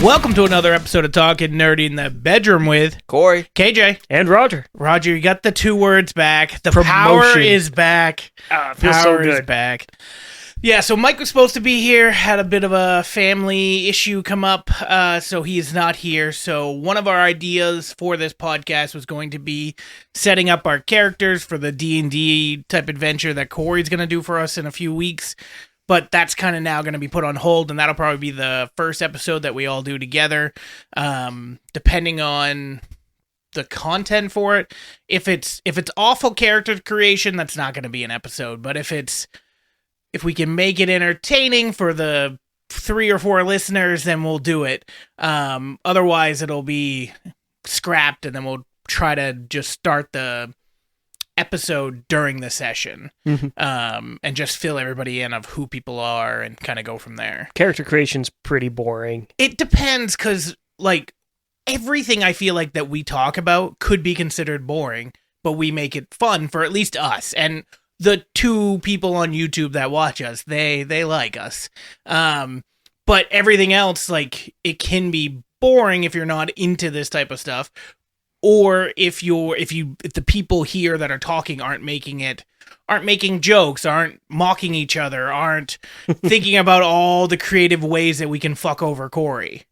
Welcome to another episode of Talking Nerdy in the Bedroom with Corey, KJ, and Roger. Roger, you got the 2 words back. The Promotion. power is back. Feels so Power is good. back. Yeah, so Mike was supposed to be here, had a bit of a family issue come up, so he is not here. So one of our ideas for this podcast was going to be setting up our characters for the D&D type adventure that Corey's going to do for us in a few weeks. But that's kind of now going to be put on hold, and that'll probably be the first episode that we all do together, depending on the content for it. If it's awful character creation, that's not going to be an episode. But if we can make it entertaining for the 3 or 4 listeners, then we'll do it. Otherwise, it'll be scrapped, and then we'll try to just start the episode during the session, and just fill everybody in of who people are and kind of go from there. Character creation's pretty boring. It depends, because like everything I feel like that we talk about could be considered boring, but we make it fun for at least us and the 2 people on YouTube that watch us. They like us, but everything else, like, it can be boring if you're not into this type of stuff. Or if the people here that are talking aren't making jokes, aren't mocking each other, aren't thinking about all the creative ways that we can fuck over Corey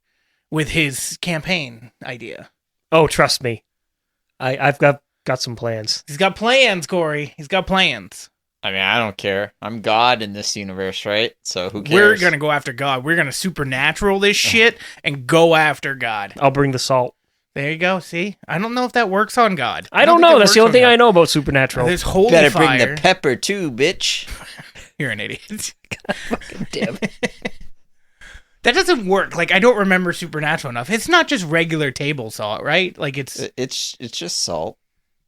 with his campaign idea. Oh, trust me, I've got some plans. He's got plans, Corey. He's got plans. I mean, I don't care. I'm God in this universe, right? So who cares? We're gonna go after God. We're gonna supernatural this shit and go after God. I'll bring the salt. There you go. See, I don't know if that works on God. I don't know. That's the only thing I know about Supernatural. There's holy Better fire. bring the pepper too, bitch. You're an idiot. Damn it. That doesn't work. Like, I don't remember Supernatural enough. It's not just regular table salt, right? Like, it's just salt.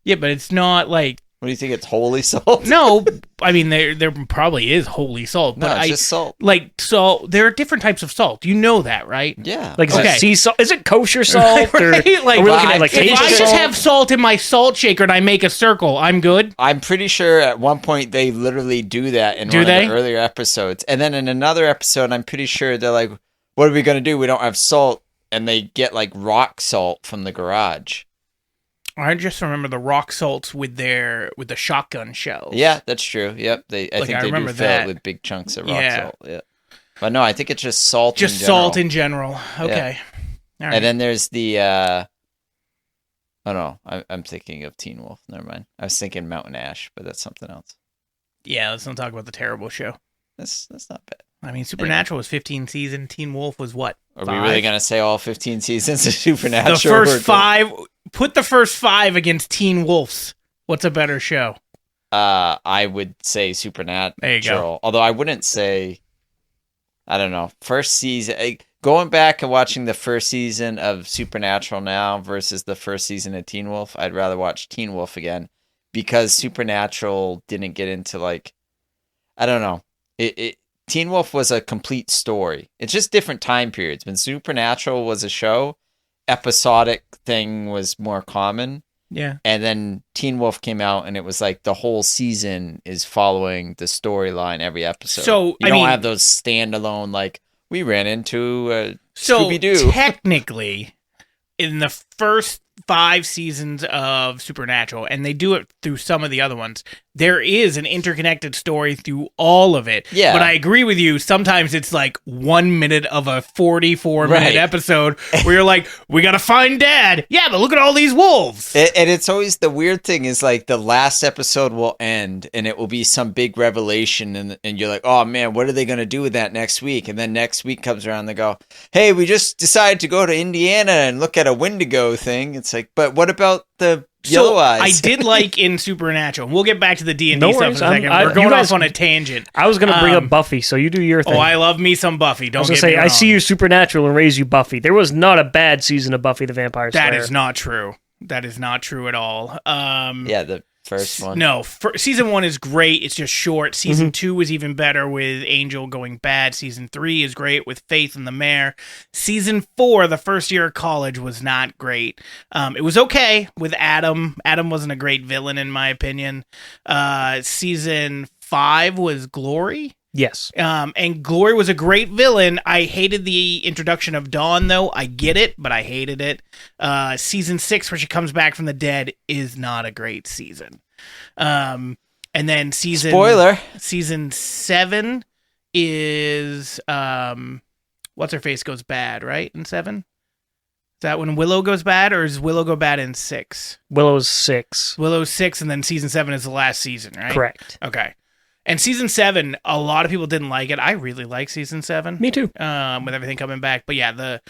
yeah, but it's not like. What do you think? It's holy salt? No, I mean there probably is holy salt, No, but it's just salt. Like, so there are different types of salt. You know that, right? Yeah. Like, is Okay. it sea salt? Is it kosher salt? Or Right? Like, are we looking at like if table I salt? just have salt in my salt shaker and I make a circle, I'm good. I'm pretty sure at one point they literally do that in Do one they? of the earlier episodes. And then in another episode, I'm pretty sure they're like, what are we going to do? We don't have salt. And they get like rock salt from the garage. I just remember the rock salts with the shotgun shells. Yeah, that's true. Yep. I think they remember do fill that. it with big chunks of rock Yeah. salt. Yeah. But no, I think it's just salt Just in general. salt in general. Okay. All right. And then there's the oh no, I'm thinking of Teen Wolf. Never mind. I was thinking Mountain Ash, but that's something else. Yeah, let's not talk about the terrible show. That's not bad. I mean, Supernatural was 15 seasons. Teen Wolf was what? Are 5? we really gonna say all 15 seasons of Supernatural? The first 5. Put the first 5 against Teen Wolf's. What's a better show? I would say Supernatural. There you go. Although I wouldn't say. I don't know. First season. Going back and watching the first season of Supernatural now versus the first season of Teen Wolf, I'd rather watch Teen Wolf again because Supernatural didn't get into like. I don't know. Teen Wolf was a complete story. It's just different time periods. When Supernatural was a show, episodic thing was more common. Yeah. And then Teen Wolf came out and it was like the whole season is following the storyline every episode. So, you don't have those standalone, like, we ran into Scooby-Doo. Technically, in the first 5 seasons of Supernatural, and they do it through some of the other ones, there is an interconnected story through all of it. Yeah. But I agree with you. Sometimes it's like 1 minute of a 44-minute episode where you're like, we got to find Dad. Yeah, but look at all these wolves. And it's always the weird thing is like the last episode will end and it will be some big revelation and you're like, oh man, what are they going to do with that next week? And then next week comes around and they go, hey, we just decided to go to Indiana and look at a Wendigo thing. It's like, but what about the yellow eyes? I did like in Supernatural. We'll get back to the D&D No stuff in a worries. second. I'm- We're you going guys- off on a tangent. I was going to bring up Buffy, so you do your thing. Oh, I love me some Buffy. I Don't was get going me to say, wrong. I see you Supernatural and raise you Buffy. There was not a bad season of Buffy the Vampire Slayer. That is not true. That is not true at all. Yeah, the first one. No, season 1 is great. It's just short. Season 2 is even better with Angel going bad. Season 3 is great with Faith and the Mayor. Season 4, the first year of college, was not great. It was okay with Adam. Adam wasn't a great villain in my opinion. Season 5 was Glory. Yes. And Glory was a great villain. I hated the introduction of Dawn, though. I get it, but I hated it. Season 6, where she comes back from the dead, is not a great season. And then season 7 is what's her face goes bad, right? In 7? Is that when Willow goes bad, or does Willow go bad in 6? Willow's 6. Willow's 6, and then season 7 is the last season, right? Correct. Okay. And season 7, a lot of people didn't like it. I really like season 7. Me too. With everything coming back. But yeah, the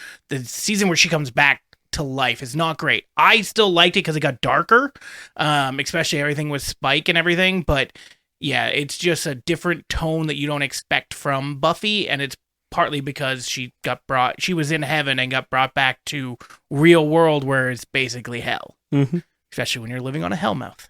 season where she comes back to life is not great. I still liked it because it got darker, especially everything with Spike and everything. But yeah, it's just a different tone that you don't expect from Buffy, and it's partly because she was in heaven and got brought back to real world where it's basically hell. Mm-hmm. Especially when you're living on a hellmouth.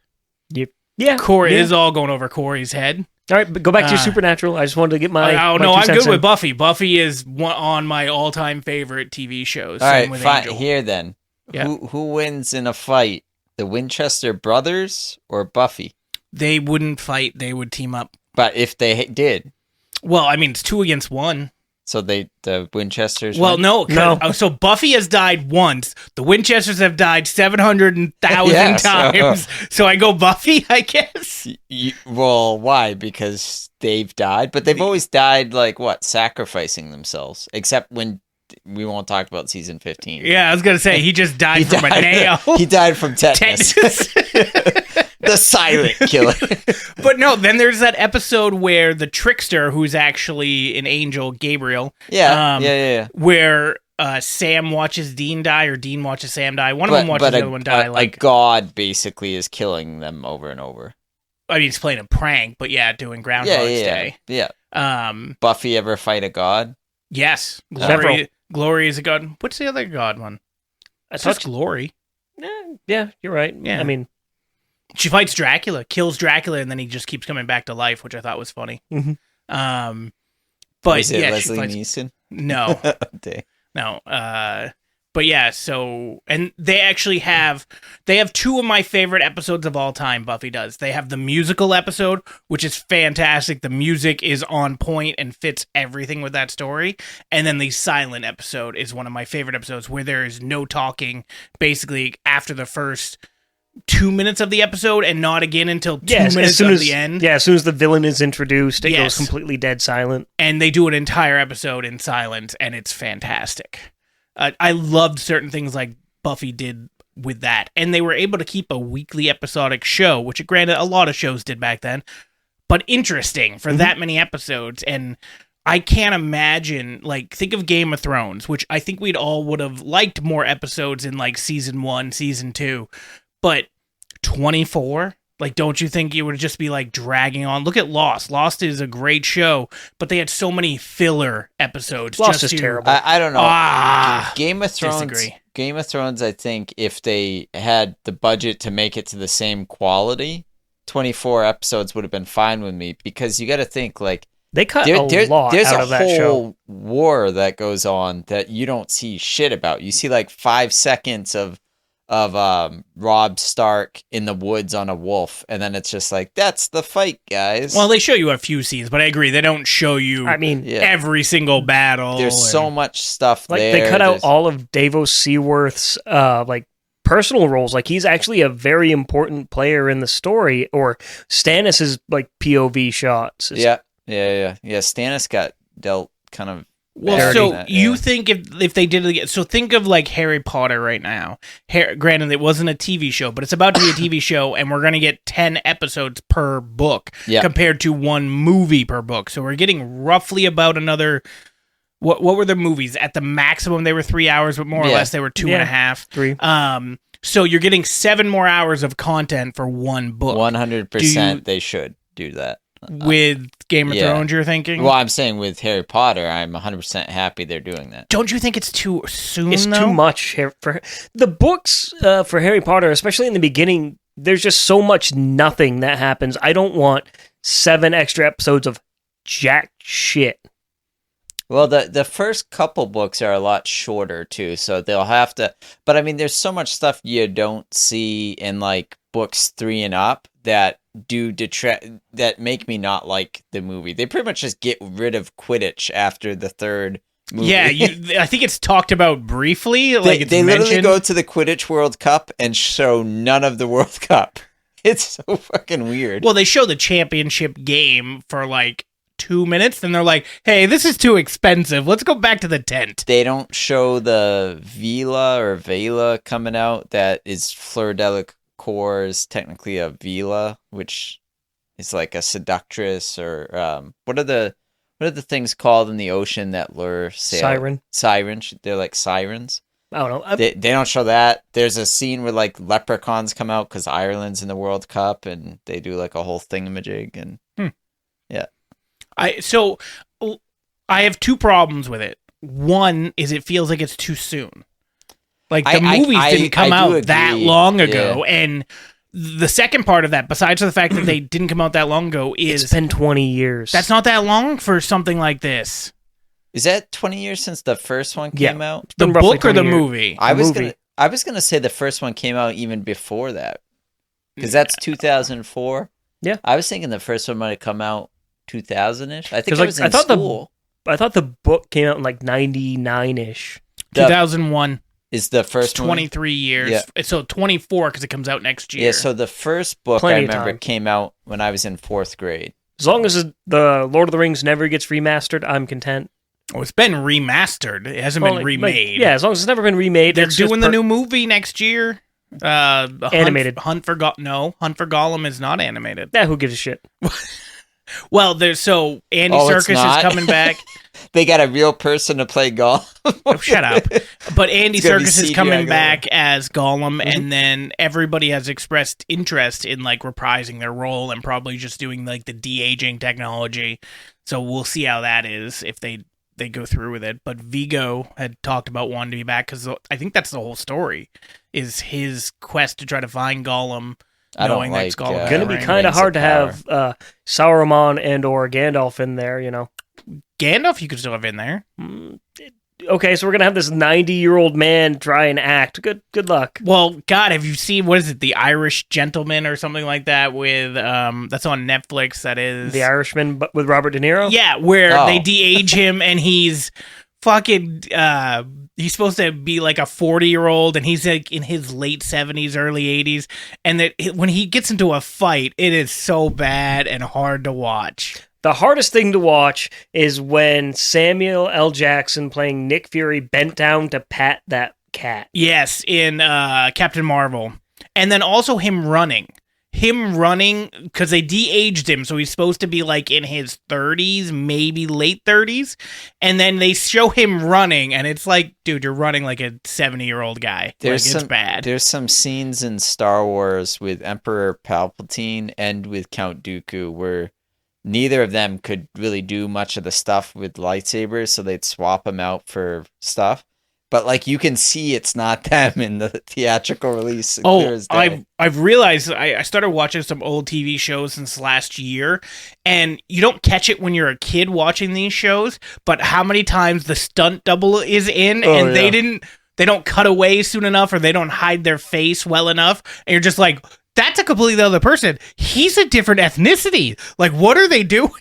Yep. Yeah. Corey is all going over Corey's head. All right, but go back to your Supernatural. I just wanted to get my. I'm 2 good cents with in. Buffy. Buffy is on my all-time favorite TV shows. All Same right, with fine. Angel. Here then. Yeah. Who wins in a fight? The Winchester brothers or Buffy? They wouldn't fight. They would team up. But if they did, Well, I mean, it's 2 against 1. so the Winchesters. Well, win? no. So Buffy has died once. The Winchesters have died 700,000 Yeah, times. So I go Buffy, I guess. Well, why? Because they've died, but they've always died sacrificing themselves. Except when we won't talk about season 15. Yeah, I was gonna say he just died from a nail. He died from tetanus. The silent killer. But no, then there's that episode where the trickster, who's actually an angel, Gabriel. Yeah. Where Sam watches Dean die, or Dean watches Sam die. One of them watches the other one die. A god basically is killing them over and over. I mean, he's playing a prank, but yeah, doing Groundhog's Day. Yeah. Buffy ever fight a god? Yes. Several. Glory is a god. What's the other god one? It's just Glory. Yeah, you're right. Yeah. I mean, she fights Dracula, kills Dracula, and then he just keeps coming back to life, which I thought was funny. Mhm. But Is it yeah, Leslie she fights. Neeson? No, Dang. no. But yeah, so and they actually have 2 of my favorite episodes of all time. Buffy does. They have the musical episode, which is fantastic. The music is on point and fits everything with that story. And then the silent episode is one of my favorite episodes, where there is no talking, basically after the first 2 minutes of the episode, and not again until 2 minutes of the end. Yeah, as soon as the villain is introduced, it Yes. goes completely dead silent. And they do an entire episode in silence, and it's fantastic. I loved certain things like Buffy did with that, and they were able to keep a weekly episodic show, which granted a lot of shows did back then, but interesting for that many episodes. And I can't imagine, think of Game of Thrones, which I think we'd all would have liked more episodes in season 1, season 2, but 24. Don't you think it would just be dragging on? Look at Lost. Lost is a great show, but they had so many filler episodes. Lost is terrible. I don't know. Game of Thrones. Disagree. Game of Thrones. I think if they had the budget to make it to the same quality, 24 episodes would have been fine with me. Because you got to think They cut a lot there's out a of that whole show. war that goes on that you don't see shit about. You see 5 seconds of Robb Stark in the woods on a wolf, and then it's just that's the fight, guys. Well, they show you a few scenes, but I agree, they don't show you every single battle. There's so much stuff there. They cut out all of Davos Seaworth's personal roles. He's actually a very important player in the story, or Stannis' POV shots. Yeah. Stannis got dealt kind of. Well, so you think if they did it again, so think of Harry Potter right now. Granted, it wasn't a TV show, but it's about to be a TV show, and we're going to get 10 episodes per book compared to 1 movie per book. So we're getting roughly about another. What were the movies? At the maximum, they were 3 hours, but more or less they were 2.5. 3. So you're getting 7 more hours of content for 1 book. 100% they should do that. With Game of Thrones, you're thinking? Well, I'm saying with Harry Potter, I'm 100% happy they're doing that. Don't you think it's too soon, It's too much. For the books for Harry Potter, especially in the beginning, there's just so much nothing that happens. I don't want 7 extra episodes of jack shit. Well, the first couple books are a lot shorter, too, so they'll have to... But, I mean, there's so much stuff you don't see in, books 3 and up that that make me not like the movie. They pretty much just get rid of Quidditch after the third movie. Yeah, I think it's talked about briefly. Like they mentioned. literally go to the Quidditch World Cup and show none of the World Cup. It's so fucking weird. Well, they show the championship game for like 2 minutes, then they're like, "Hey, this is too expensive. Let's go back to the tent." They don't show the Vela coming out. That is Fleur Delacour is technically a Vela, which is like a seductress, or what are the things called in the ocean that lure sail? Siren. They're like sirens. I don't know. They don't show that. There's a scene where like leprechauns come out because Ireland's in the World Cup, and they do like a whole thingamajig, and yeah. I have two problems with it. One is it feels like it's too soon. Like the movies didn't come out that long ago, and the second part of that, besides the fact that they didn't come out that long ago, is it's been 20 years. That's not that long for something like this. Is that 20 years since the first one came out? The book or the movie? I was gonna say the first one came out even before that, because that's 2004. Yeah, I was thinking the first one might have come out 2000-ish. I think I thought the book came out in like 99-ish. 2001 is the first. 23 years. Yeah. So 24 because it comes out next year. Yeah. So the first book I remember came out when I was in 4th grade. As long as the Lord of the Rings never gets remastered, I'm content. Oh, it's been remastered. It hasn't been remade. As long as it's never been remade. They're doing the new movie next year. Animated. Hunt for Gollum is not animated. Yeah, who gives a shit? Well, Andy Serkis is coming back. They got a real person to play Gollum. Oh, shut up. But Andy Serkis is coming back as Gollum, and then everybody has expressed interest in like reprising their role and probably just doing like the de-aging technology. So we'll see how that is if they go through with it. But Viggo had talked about wanting to be back because I think that's the whole story, is his quest to try to find Gollum. Knowing that's Gollum. Going to be kind of hard to have Sauron and or Gandalf in there, you know. Gandalf you could still have in there. Okay, so we're going to have this 90-year-old man try and act. Good luck. Well, God, have you seen, what is it, The Irish Gentleman or something like that with, that's on Netflix, that is... The Irishman, but with Robert De Niro? Yeah, where they de-age him and he's fucking, he's supposed to be like a 40-year-old and he's like in his late 70s, early 80s. And that when he gets into a fight, it is so bad and hard to watch. The hardest thing to watch is when Samuel L. Jackson playing Nick Fury bent down to pat that cat. Yes, in Captain Marvel. And then also him running, because they de-aged him, so he's supposed to be like in his 30s, maybe late 30s, and then they show him running, and it's like, dude, you're running like a 70-year-old guy. It's bad. There's some scenes in Star Wars with Emperor Palpatine and with Count Dooku where neither of them could really do much of the stuff with lightsabers, so they'd swap them out for stuff. But like you can see it's not them in the theatrical release. I've realized I started watching some old TV shows since last year, and you don't catch it when you're a kid watching these shows, but how many times the stunt double is in and they don't cut away soon enough or they don't hide their face well enough, and you're just like, that's a completely other person. He's a different ethnicity. Like, what are they doing?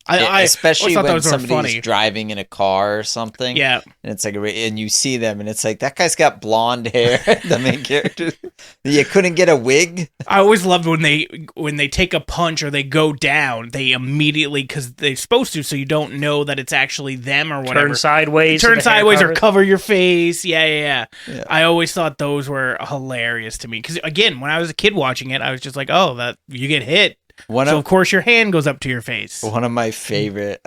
Especially when somebody's driving in a car or something. Yeah. And it's like, and you see them and it's like, that guy's got blonde hair, the main character. You couldn't get a wig. I always loved when they take a punch or they go down, they immediately, because they're supposed to, so you don't know that it's actually them or whatever. Turn sideways or cover your face. Yeah. I always thought those were hilarious to me. Because again, when I was a kid watching it, I was just like, oh, that you get hit. Of course your hand goes up to your face. One of my favorite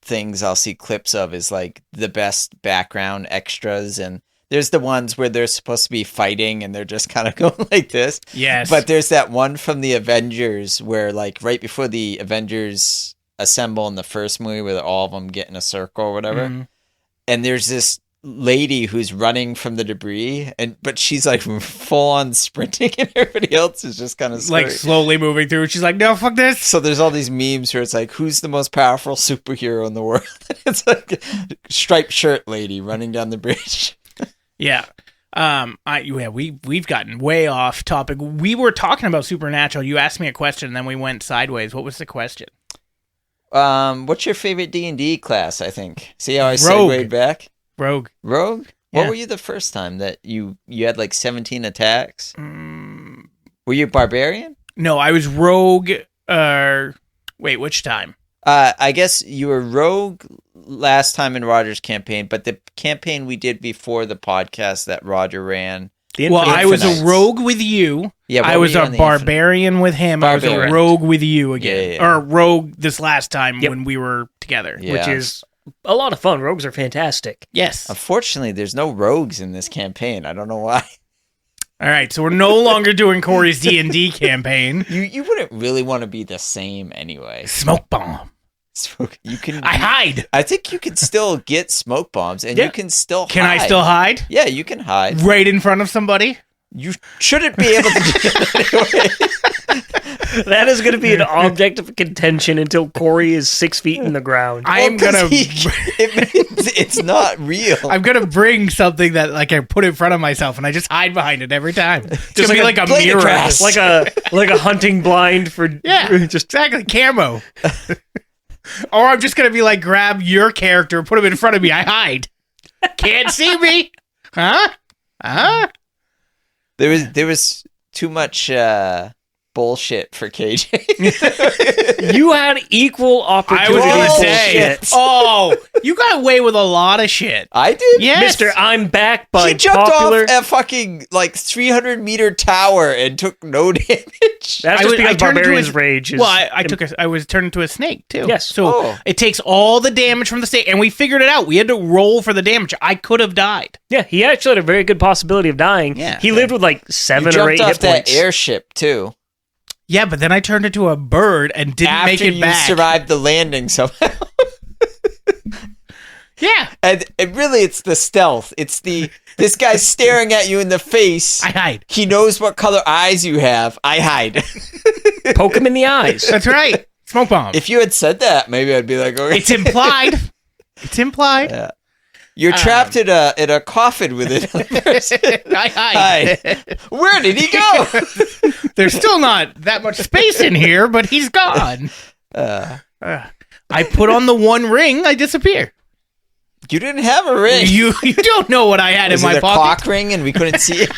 things I'll see clips of is like the best background extras, and there's the ones where they're supposed to be fighting and they're just kind of going like this. Yes. But there's that one from the Avengers where like right before the Avengers assemble in the first movie where all of them get in a circle or whatever. Mm-hmm. And there's this lady who's running from the debris, but she's like full on sprinting and everybody else is just kind of like slowly moving through. She's like, no, fuck this. So there's all these memes where it's like, who's the most powerful superhero in the world? It's like striped shirt lady running down the bridge. Yeah. We've gotten way off topic. We were talking about Supernatural. You asked me a question, and then we went sideways. What was the question? What's your favorite D&D class? I think. See how I segued back? Rogue. Rogue. Yeah. What were you the first time that you had like 17 attacks? Were you barbarian? No, I was rogue. Wait, which time? I guess you were rogue last time in Roger's campaign, but the campaign we did before the podcast that Roger ran. Well, I was a rogue with you. Yeah, I was a barbarian with him. Barbarian. I was a rogue with you again. Yeah. Or rogue this last time when we were together. Yeah. Which is a lot of fun. Rogues are fantastic. Yes. Unfortunately, there's no rogues in this campaign. I don't know why. All right, so we're no longer doing Corey's D&D campaign. You wouldn't really want to be the same anyway. Smoke bomb. You can. I hide. I think you can still get smoke bombs, and you can still. Can I still hide? Yeah, you can hide right in front of somebody. You shouldn't be able to do that anyway. That is going to be an object of contention until Corey is 6 feet in the ground. It's not real. I'm gonna bring something that like I put in front of myself, and I just hide behind it every time. Just be like a mirror, like a hunting blind for just exactly camo. Or I'm just gonna be like, grab your character, put him in front of me. I hide. Can't see me, huh? There was too much bullshit for KJ. You had equal opportunity. I was gonna say, you got away with a lot of shit. I did? Yes. Mister, I'm back, bud. He jumped off a fucking, 300-meter tower and took no damage. That's just because Barbarian's rage is... Well, I was turned into a snake, too. Yes. So it takes all the damage from the snake, and we figured it out. We had to roll for the damage. I could have died. Yeah, he actually had a very good possibility of dying. Yeah. He lived with 7 or 8 hit points. You jumped off that airship, too. Yeah, but then I turned into a bird and didn't make it back. After you survived the landing somehow. Yeah. And really, it's the stealth. It's this guy's staring at you in the face. I hide. He knows what color eyes you have. I hide. Poke him in the eyes. That's right. Smoke bomb. If you had said that, maybe I'd be like, okay. It's implied. It's implied. Yeah. You're trapped in a coffin with it. I hide. Where did he go? There's still not that much space in here, but he's gone. I put on the one ring, I disappear. You didn't have a ring. You don't know what I had in my pocket. Clock ring and we couldn't see it?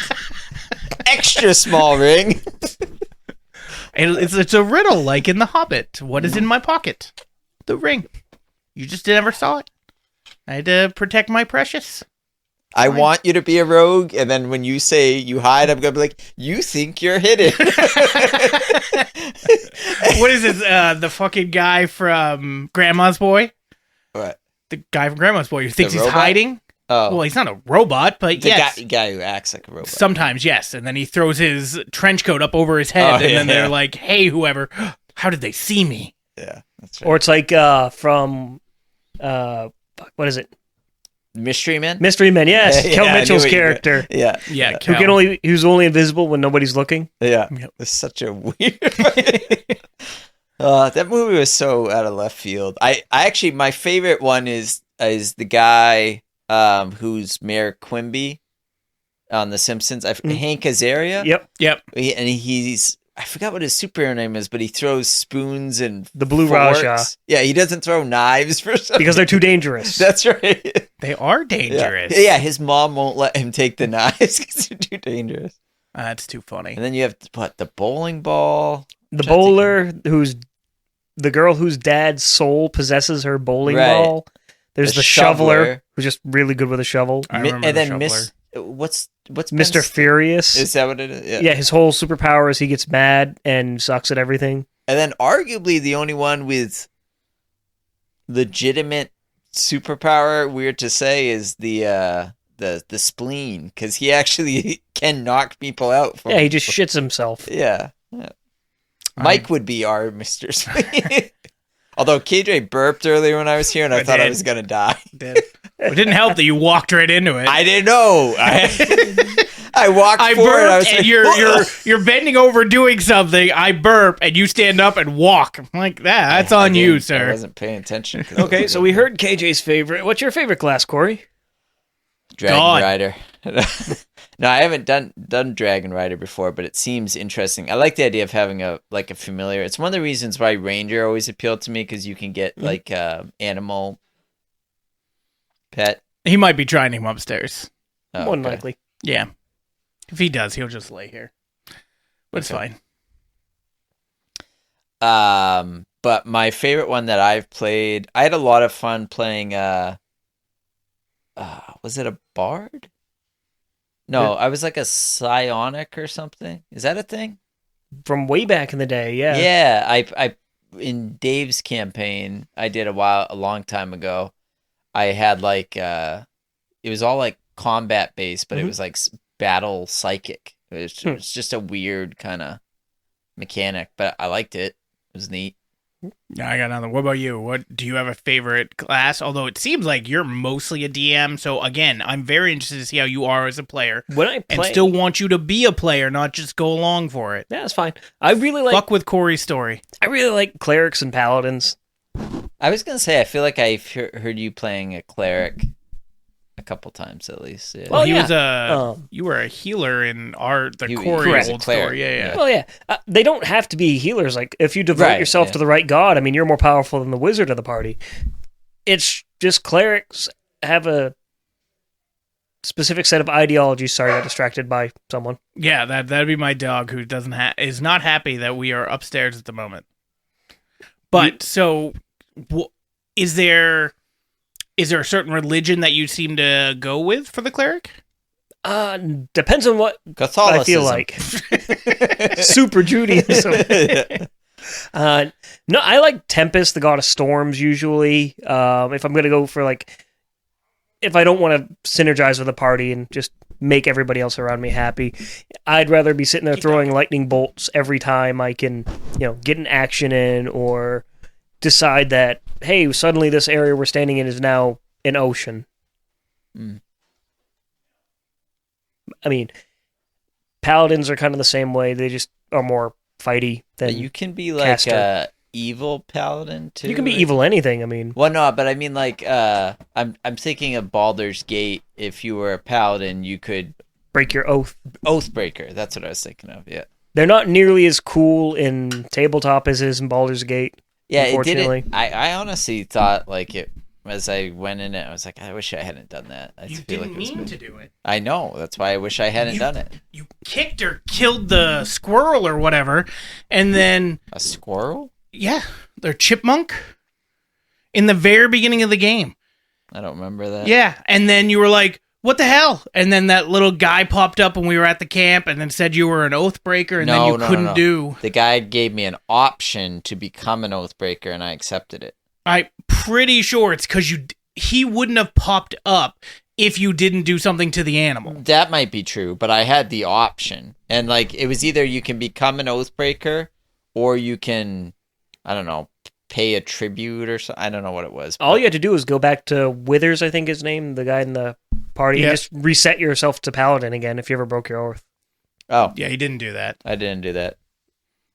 Extra small ring. It's a riddle, like in The Hobbit. What is in my pocket? The ring. You just never saw it. I had to protect my precious. I want you to be a rogue, and then when you say you hide, I'm going to be like, you think you're hidden. What is it? The fucking guy from Grandma's Boy? What? The guy from Grandma's Boy who thinks he's robot? hiding? Oh. Well, he's not a robot, but yes. The guy who acts like a robot. Sometimes, yes. And then he throws his trench coat up over his head, and then they're like, hey, whoever, how did they see me? Yeah, that's right. Or it's like from... what is it? Mystery Men? Mystery Men, yes. Kel Mitchell's character. Yeah. Who's only invisible when nobody's looking. Yeah. Yep. It's such a weird... that movie was so out of left field. I actually, my favorite one is the guy who's Mayor Quimby on The Simpsons. Hank Azaria. Yep. And he's... I forgot what his superhero name is, but he throws spoons and the Blue forks. Raja. Yeah, he doesn't throw knives for some because they're too dangerous. That's right. They are dangerous. Yeah, his mom won't let him take the knives because they're too dangerous. That's too funny. And then you have the bowling ball, the bowler who's the girl whose dad's soul possesses her bowling ball. There's the shoveler who's just really good with a shovel. I remember and then what's Mr. Furious? Is that what it is? Yeah, his whole superpower is he gets mad and sucks at everything. And then arguably the only one with legitimate superpower, weird to say, is the spleen, because he actually can knock people out. He just shits himself. Yeah. Mike would be our Mr. Spleen. Although KJ burped earlier when I was here, and I thought I was gonna die. It didn't help that you walked right into it. I didn't know. I walked forward. I burped, and you're bending over doing something. I burp, and you stand up and walk. I'm like that. That's on you, sir. I wasn't paying attention. Okay, so we heard KJ's favorite. What's your favorite class, Corey? Dragon Rider. No, I haven't done Dragon Rider before, but it seems interesting. I like the idea of having a familiar. It's one of the reasons why Ranger always appealed to me, because you can get like animal pet. He might be trying him upstairs. Oh, More than likely. Yeah. If he does, he'll just lay here. But it's fine. But my favorite one that I've played, I had a lot of fun playing. Was it a bard? No, I was like a psionic or something. Is that a thing? From way back in the day, yeah. Yeah, I in Dave's campaign I did a long time ago. I had like it was all like combat based, but it was like battle psychic. It was just a weird kind of mechanic, but I liked it. It was neat. I got nothing. What about you? What do you have a favorite class? Although it seems like you're mostly a DM, so again, I'm very interested to see how you are as a player. When I play, and still want you to be a player, not just go along for it. Yeah, that's fine. I really like. Fuck with Corey's story. I really like clerics and paladins. I was gonna say I feel like I've heard you playing a cleric a couple times at least. Yeah. Well, you were a healer in Corey old story. Yeah. Well, yeah. They don't have to be healers. Like, if you devote yourself to the right god, I mean, you're more powerful than the wizard of the party. It's just clerics have a specific set of ideologies. Sorry, I got distracted by someone. Yeah, that'd be my dog who is not happy that we are upstairs at the moment. But is there a certain religion that you seem to go with for the cleric? Depends on what Catholicism. I feel like. Super Judaism. No, I like Tempest, the god of storms, usually. If I'm going to go for, like, if I don't want to synergize with a party and just make everybody else around me happy, I'd rather be sitting there throwing lightning bolts every time I can, get an action in, or decide that, hey, suddenly this area we're standing in is now an ocean. I mean, paladins are kind of the same way. They just are more fighty than you can be like a evil paladin too. You can be evil anything. I mean, well, no, but I mean, like, I'm thinking of Baldur's Gate. If you were a paladin, you could break your oath. Oathbreaker. That's what I was thinking of. Yeah, they're not nearly as cool in tabletop as is in Baldur's Gate. Yeah, it didn't. I honestly thought, like, it as I went in it, I was like, I wish I hadn't done that. You didn't mean to do it. I know. That's why I wish I hadn't done it. You kicked or killed the squirrel or whatever, and then a squirrel? Yeah, they're chipmunk in the very beginning of the game. I don't remember that. Yeah, and then you were like, what the hell? And then that little guy popped up when we were at the camp and then said you were an Oathbreaker, and then you couldn't do... The guy gave me an option to become an Oathbreaker, and I accepted it. I'm pretty sure it's because he wouldn't have popped up if you didn't do something to the animal. That might be true, but I had the option. And, like, it was either you can become an Oathbreaker, or you can, I don't know, pay a tribute or something. I don't know what it was. All you had to do was go back to Withers, I think his name, the guy in the party, and just reset yourself to Paladin again if you ever broke your oath. Oh. Yeah, he didn't do that. I didn't do that.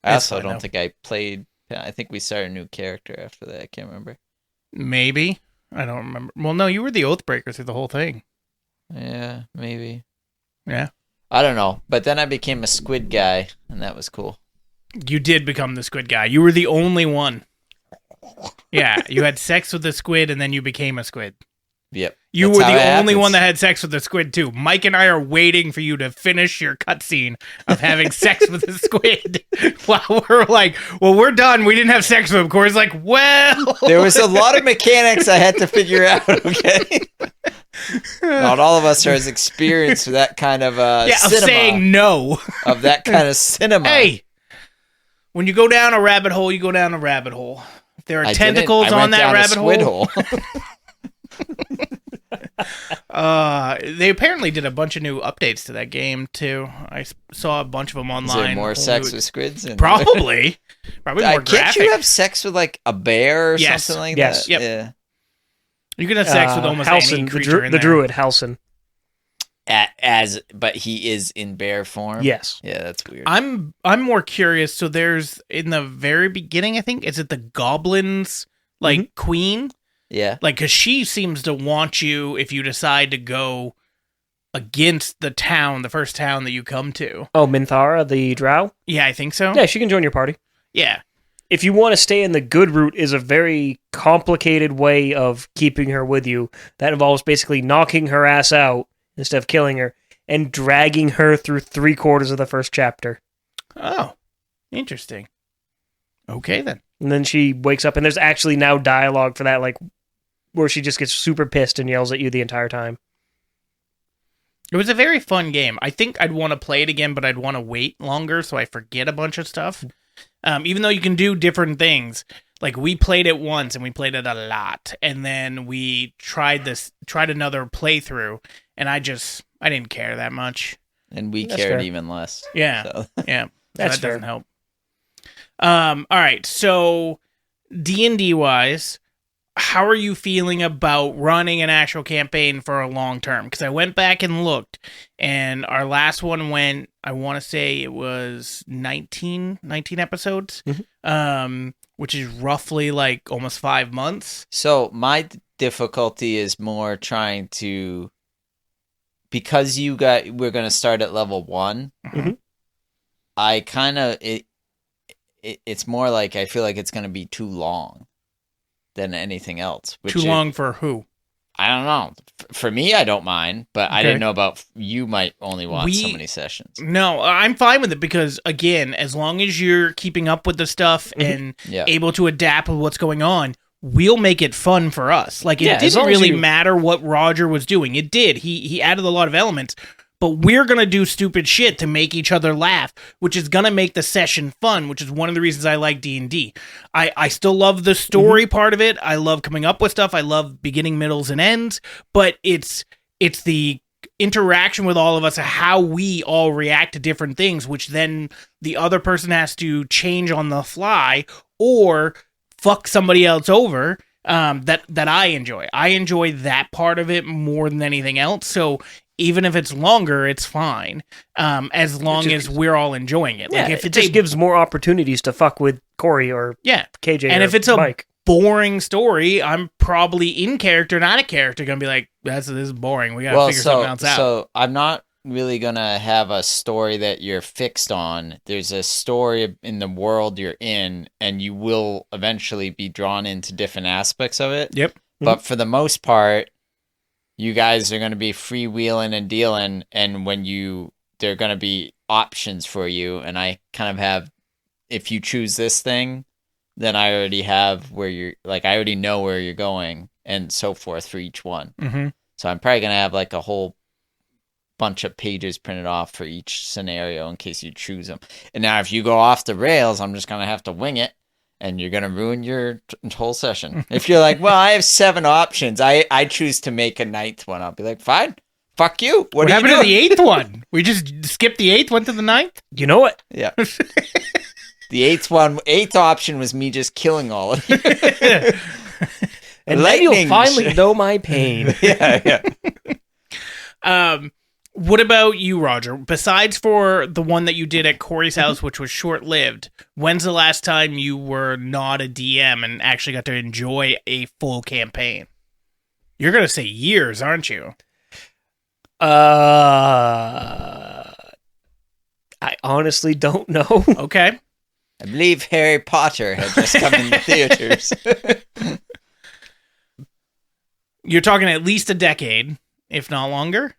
I also don't think I played... I think we started a new character after that. I can't remember. Maybe. I don't remember. Well, no, you were the Oathbreaker through the whole thing. Yeah, maybe. Yeah. I don't know. But then I became a squid guy, and that was cool. You did become the squid guy. You were the only one. Yeah, you had sex with the squid, and then you became a squid. Yep. You were the only one that had sex with the squid, too. Mike and I are waiting for you to finish your cutscene of having sex with the squid. While we're like, well, we're done. We didn't have sex with him. Corey's like, well... There was a lot of mechanics I had to figure out, okay? Not all of us are as experienced with that kind of cinema. Of saying no. Of that kind of cinema. Hey, when you go down a rabbit hole, you go down a rabbit hole. If there are tentacles on that rabbit hole... They apparently did a bunch of new updates to that game too. I saw a bunch of them online. Is there more sex with squids? Probably more graphic. Can't you have sex with like a bear or something like that? Yep. Yeah. You can have sex with almost any creature in the there. druid Halsin. But he is in bear form. Yes. Yeah, that's weird. I'm more curious. So there's in the very beginning, I think, is it the goblins queen? Yeah. Like, because she seems to want you if you decide to go against the first town that you come to. Oh, Minthara, the drow? Yeah, I think so. Yeah, she can join your party. Yeah. If you want to stay in the good route, is a very complicated way of keeping her with you. That involves basically knocking her ass out instead of killing her and dragging her through 3/4 of the first chapter. Oh, interesting. Okay, then. And then she wakes up, and there's actually now dialogue for that, like, where she just gets super pissed and yells at you the entire time. It was a very fun game. I think I'd want to play it again, but I'd want to wait longer so I forget a bunch of stuff. Even though you can do different things. Like, we played it once, and we played it a lot. And then we tried another playthrough, and I didn't care that much. And we That's cared fair. even less. Yeah. So. Yeah. That's that doesn't fair. help. All right. So D&D wise, how are you feeling about running an actual campaign for a long term? Because I went back and looked, and our last one went, I want to say it was 19 episodes, which is roughly like almost 5 months. So my difficulty is more trying to, because we're going to start at level 1. Mhm. I kind of it's more like I feel like it's going to be too long than anything else. Too long for who? I don't know. For me, I don't mind, but I Okay. didn't know about you. Might only want so many sessions. No, I'm fine with it because, again, as long as you're keeping up with the stuff and Yeah. able to adapt with what's going on, we'll make it fun for us. Like, it Yeah, as didn't long as really you- matter what Roger was doing. It did. He added a lot of elements, but we're going to do stupid shit to make each other laugh, which is going to make the session fun, which is one of the reasons I like D&D. I still love the story part of it. I love coming up with stuff. I love beginning, middles, and ends, but it's the interaction with all of us, how we all react to different things, which then the other person has to change on the fly or fuck somebody else over. That I enjoy. I enjoy that part of it more than anything else. So even if it's longer, it's fine. As long as we're all enjoying it. Yeah, Like if it it's just a gives more opportunities to fuck with Corey or yeah, KJ and or if it's a Mike. boring story, I'm probably in character, not a character, gonna be like, this is boring. We gotta figure something else out. So I'm not really gonna have a story that you're fixed on. There's a story in the world you're in, and you will eventually be drawn into different aspects of it. Yep. But for the most part, you guys are gonna be freewheeling and dealing, and there are gonna be options for you. And I kind of have, if you choose this thing, then I already have I already know where you're going, and so forth for each one. Mm-hmm. So I'm probably going to have like a whole bunch of pages printed off for each scenario in case you choose them. And now if you go off the rails, I'm just going to have to wing it, and you're going to ruin your whole session. If you're like, well, I have 7 options. I choose to make a 9th one. I'll be like, fine, fuck you. What happened you to doing? the 8th one? We just skipped the 8th, went to the 9th? You know what? Yeah. The 8th option was me just killing all of you. And then you'll Lightning. finally know my pain. Yeah. What about you, Roger? Besides for the one that you did at Corey's house, which was short-lived, when's the last time you were not a DM and actually got to enjoy a full campaign? You're going to say years, aren't you? I honestly don't know. Okay. I believe Harry Potter had just come in the theaters. You're talking at least a decade, if not longer.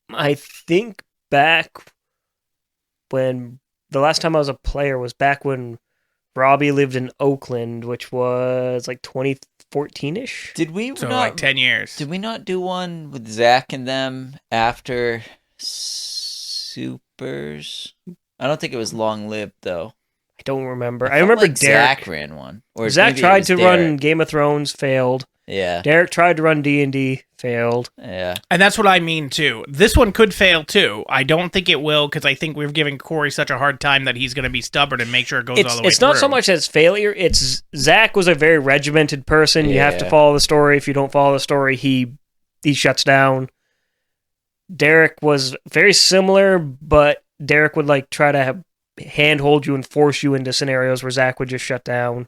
I think back when the last time I was a player was back when Robbie lived in Oakland, which was like 2014-ish. Did we So not, like 10 years. Did we not do one with Zach and them after Supers? I don't think it was long-lived, though. I don't remember. I felt remember like Derek. Zach ran one. Or Zach maybe it tried was to Derek. run Game of Thrones, failed. Yeah. Derek tried to run D&D, failed. Yeah. And that's what I mean, too. This one could fail, too. I don't think it will, because I think we're giving Corey such a hard time that he's going to be stubborn and make sure it goes all the way through. It's not so much as failure. It's Zach was a very regimented person. You have to Yeah. follow the story. If you don't follow the story, he shuts down. Derek was very similar, but Derek would like try to handhold you and force you into scenarios where Zach would just shut down.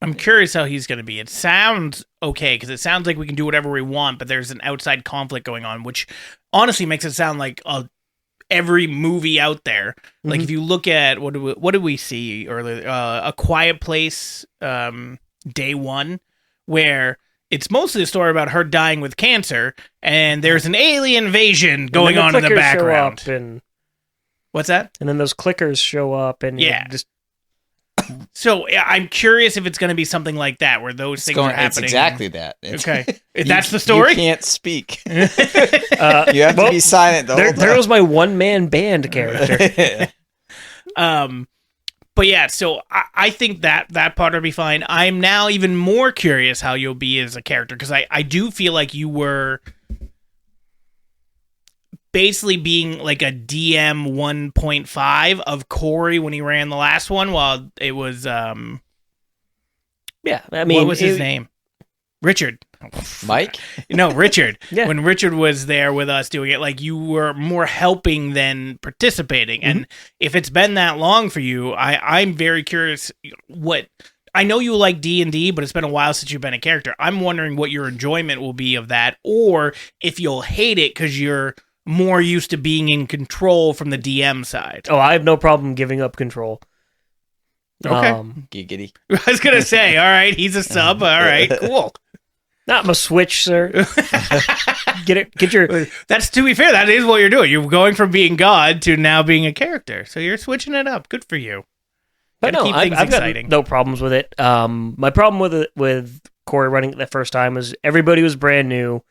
I'm curious how he's going to be. It sounds okay because it sounds like we can do whatever we want, but there's an outside conflict going on, which honestly makes it sound like every movie out there. Like if you look at what did we see earlier? A Quiet Place, Day One, where it's mostly a story about her dying with cancer, and there's an alien invasion going on in the background. What's that? And then those clickers show up, and just. So I'm curious if it's going to be something like that, where those things are happening. It's exactly that. Okay, that's the story. You can't speak. You have to be silent. There was my one-man band character. But yeah, so I think that part will be fine. I'm now even more curious how you'll be as a character, because I do feel like you were basically being like a DM 1.5 of Corey when he ran the last one, while it was yeah, I mean, what was his name? Richard. Mike? No, Richard. Yeah. When Richard was there with us doing it, like, you were more helping than participating. And if it's been that long for you, I'm very curious what... I know you like D&D, but it's been a while since you've been a character. I'm wondering what your enjoyment will be of that, or if you'll hate it because you're more used to being in control from the DM side. Oh, I have no problem giving up control. Okay. Giggity. I was going to say, all right, he's a sub. All right, cool. Not my switch, sir. Get your... That's, to be fair, that is what you're doing. You're going from being God to now being a character. So you're switching it up. Good for you. But no, I've got no problems with it. My problem with Corey running it the first time was everybody was brand new.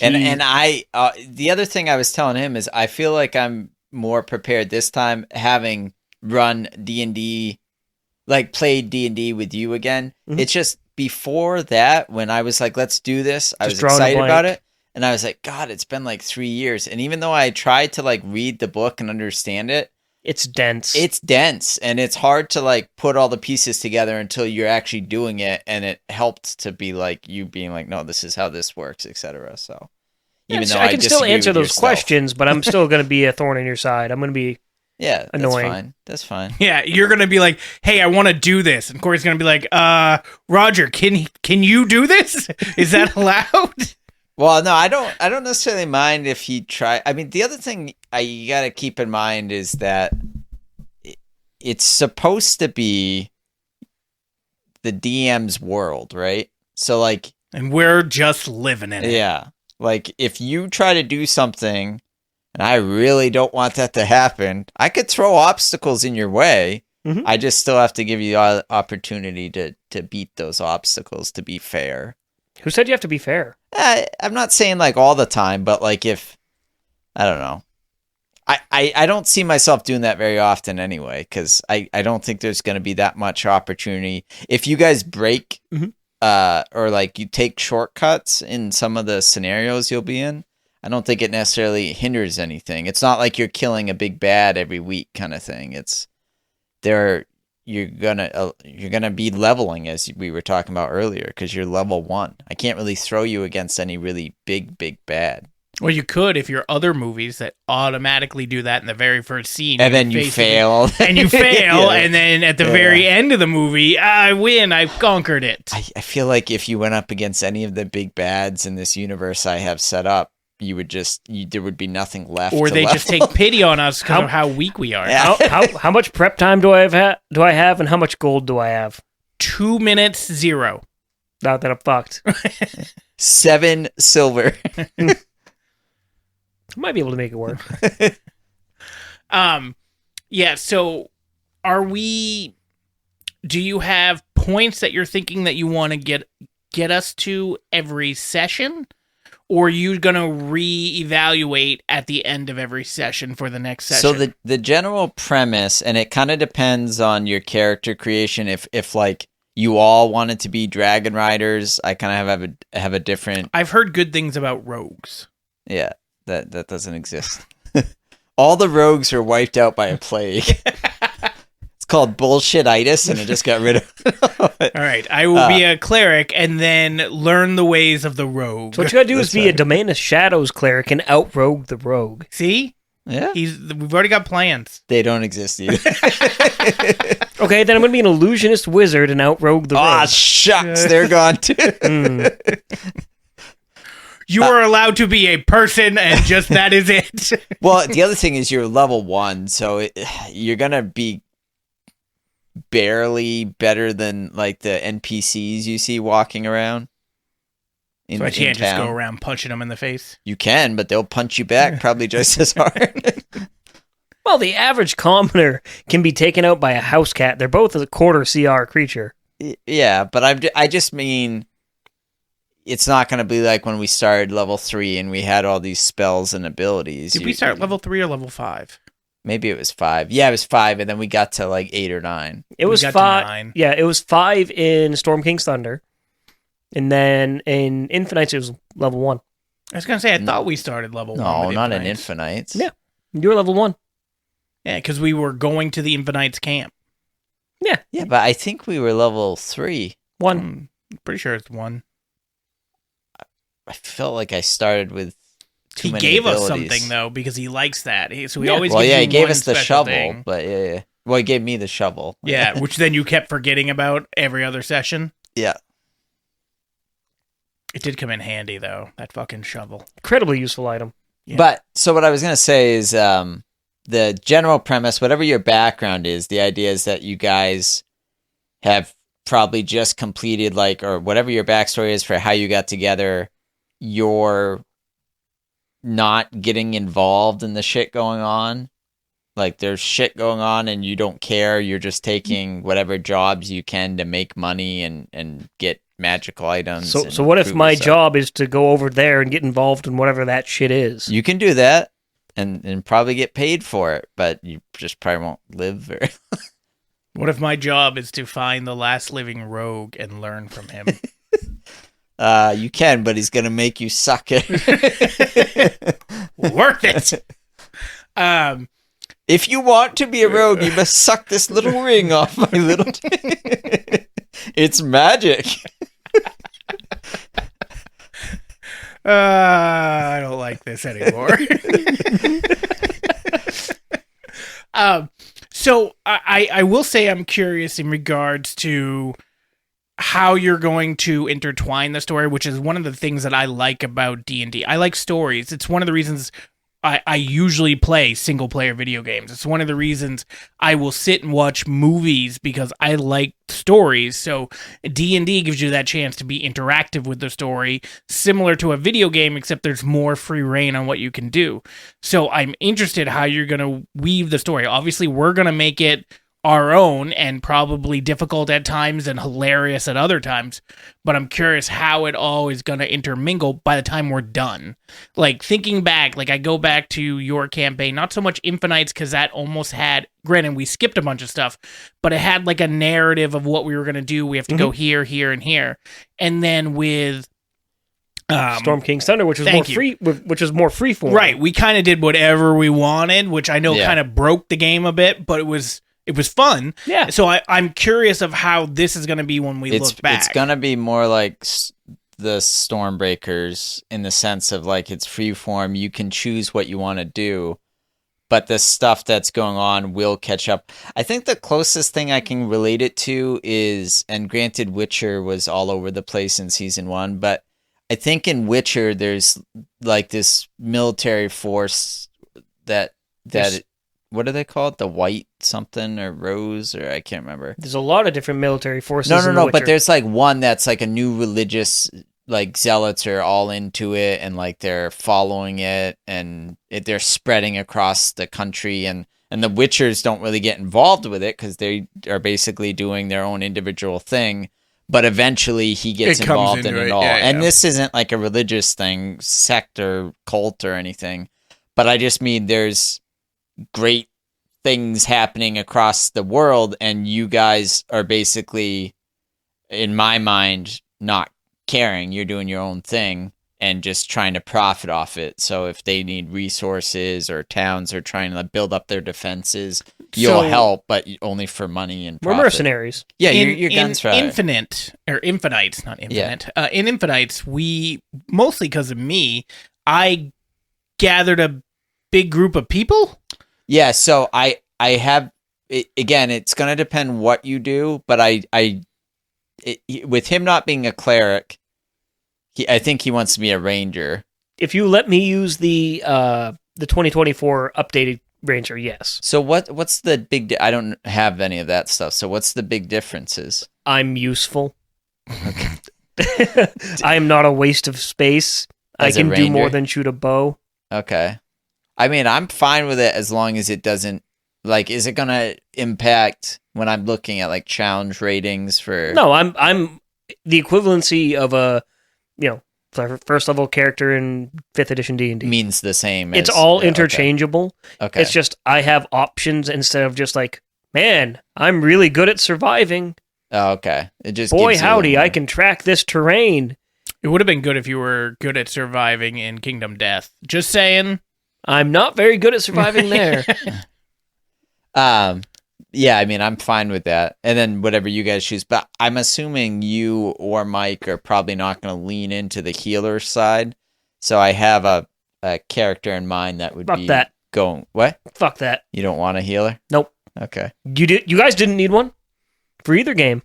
And I the other thing I was telling him is I feel like I'm more prepared this time, having run D&D, like played D&D with you again. It's just before that, when I was like, let's do this, I was excited about it. And I was like, God, it's been like 3 years. And even though I tried to like read the book and understand it, it's dense. It's dense, and it's hard to like put all the pieces together until you're actually doing it. And it helped to be like you being like, no, this is how this works, etc. So even though I can still answer those questions, but I'm still going to be a thorn in your side. I'm going to be annoying. That's fine. Yeah, you're going to be like, hey, I want to do this. And Corey's going to be like, Roger, can you do this? Is that allowed? Well, no, I don't necessarily mind if he try. I mean, the other thing you got to keep in mind is that it's supposed to be the DM's world, right? So like, and we're just living in it. Yeah. Like if you try to do something and I really don't want that to happen, I could throw obstacles in your way. I just still have to give you the opportunity to beat those obstacles, to be fair. Who said you have to be fair? I'm not saying like all the time, but like if, I don't know. I don't see myself doing that very often anyway, because I don't think there's going to be that much opportunity. If you guys break or like you take shortcuts in some of the scenarios you'll be in, I don't think it necessarily hinders anything. It's not like you're killing a big bad every week kind of thing. It's you're gonna be leveling, as we were talking about earlier, because you're level 1. I can't really throw you against any really big bad. Well, you could if your other movies that automatically do that in the very first scene, and then you fail, and you fail, and then at the very end of the movie, I win. I've conquered it. I feel like if you went up against any of the big bads in this universe I have set up, you would there would be nothing left. Or they just take pity on us because of how weak we are. Yeah. How much prep time do I have, and how much gold do I have? 2 minutes, 0. Not that I'm fucked. 7 silver. I might be able to make it work. Yeah, so do you have points that you're thinking that you want to get us to every session? Or are you going to reevaluate at the end of every session for the next session? So the general premise, and it kind of depends on your character creation. If like you all wanted to be dragon riders, I kind of have a different... I've heard good things about rogues. Yeah, that doesn't exist. All the rogues are wiped out by a plague. It's called bullshititis, and it just got rid of it. All right, I will be a cleric and then learn the ways of the rogue. So what you gotta do is be a Domain of Shadows cleric and outrogue the rogue. See? Yeah. We've already got plans. They don't exist either. Okay, then I'm going to be an illusionist wizard and outrogue the Ah, rogue. shucks, they're gone too. You are allowed to be a person, and just that is it. Well, the other thing is you're level 1, so you're gonna be barely better than like the NPCs you see walking around. So I can't just go around punching them in the face. You can, but they'll punch you back probably just as hard. Well, the average commoner can be taken out by a house cat. They're both a quarter CR creature. Yeah, but I just mean it's not going to be like when we started level 3 and we had all these spells and abilities. Did we start level 3 or level 5? Maybe it was 5. Yeah, it was 5, and then we got to like 8 or 9. It was 5. Yeah, it was 5 in Storm King's Thunder, and then in Infinites it was level 1. I was gonna say I thought we started level 1. No, not in Infinites. Yeah, you were level 1. Yeah, because we were going to the Infinites camp. Yeah, but I think we were level 3. 1. Pretty sure it's 1. I felt like I started with too he many gave abilities. us something though because he likes that. So he Yeah. always Well, gives yeah, you he gave one us the special shovel, thing. but yeah. Well, he gave me the shovel. Yeah, which then you kept forgetting about every other session. Yeah. It did come in handy though, that fucking shovel. Incredibly useful item. Yeah. But so what I was gonna say is the general premise, whatever your background is, the idea is that you guys have probably just completed like, or whatever your backstory is for how you got together, you're not getting involved in the shit going on. Like there's shit going on and you don't care. You're just taking whatever jobs you can to make money and get magical items. So what if my job is to go over there and get involved in whatever that shit is? You can do that and probably get paid for it, but you just probably won't live very long. What if my job is to find the last living rogue and learn from him? You can, but he's gonna make you suck it. Worth it. If you want to be a rogue, you must suck this little ring off my little. It's magic. I don't like this anymore. So I will say I'm curious in regards to how you're going to intertwine the story, which is one of the things that I like about D&D. I like stories. It's one of the reasons I usually play single-player video games. It's one of the reasons I will sit and watch movies because I like stories. So D&D gives you that chance to be interactive with the story, similar to a video game, except there's more free reign on what you can do. So I'm interested how you're going to weave the story. Obviously, we're going to make it our own and probably difficult at times and hilarious at other times, but I'm curious how it all is going to intermingle by the time we're done. Like thinking back, like I go back to your campaign, not so much Infinites because that almost had, granted we skipped a bunch of stuff, but it had like a narrative of what we were going to do. We have to go here, here, and here. And then with Storm King's Thunder, which was more freeform. Right, we kind of did whatever we wanted, which I know kind of broke the game a bit, but it was fun. Yeah. So I'm curious of how this is going to be when we look back. It's going to be more like the Stormbreakers in the sense of like it's free form. You can choose what you want to do, but the stuff that's going on will catch up. I think the closest thing I can relate it to is, and granted Witcher was all over the place in season 1, but I think in Witcher there's like this military force that what are they called? The White something or Rose or I can't remember. There's a lot of different military forces. No, but there's like one that's like a new religious, like zealots are all into it and like they're following it and they're spreading across the country and the Witchers don't really get involved with it because they are basically doing their own individual thing. But eventually he gets involved in it all. Yeah. And this isn't like a religious thing, sect or cult or anything. But I just mean there's great things happening across the world and you guys are basically, in my mind, not caring. You're doing your own thing and just trying to profit off it. So if they need resources or towns are trying to build up their defenses, you'll help, but only for money and profit. We're mercenaries. Yeah, you're guns right. Infinites, not Infinite. Yeah. In Infinites, we, mostly because of me, I gathered a big group of people. Yeah, so I have again, it's going to depend what you do, but with him not being a cleric, I think he wants to be a ranger. If you let me use the 2024 updated ranger, yes. So what's the big? I don't have any of that stuff. So what's the big differences? I'm useful. I am not a waste of space. As I a can do more ranger? than shoot a bow. Okay. I mean, I'm fine with it as long as it doesn't, like, is it going to impact when I'm looking at, like, challenge ratings for... No, I'm the equivalency of a, first level character in 5th edition D&D. Means the same. It's as, all yeah, interchangeable. Okay. It's just I have options instead of just like, man, I'm really good at surviving. Oh, okay. It just Boy, gives you a howdy, little I more. can track this terrain. It would have been good if you were good at surviving in Kingdom Death. Just saying. I'm not very good at surviving there. Yeah, I mean, I'm fine with that. And then whatever you guys choose. But I'm assuming you or Mike are probably not going to lean into the healer side. So I have a character in mind that would Fuck be that. going... What? Fuck that. You don't want a healer? Nope. Okay. You guys didn't need one for either game.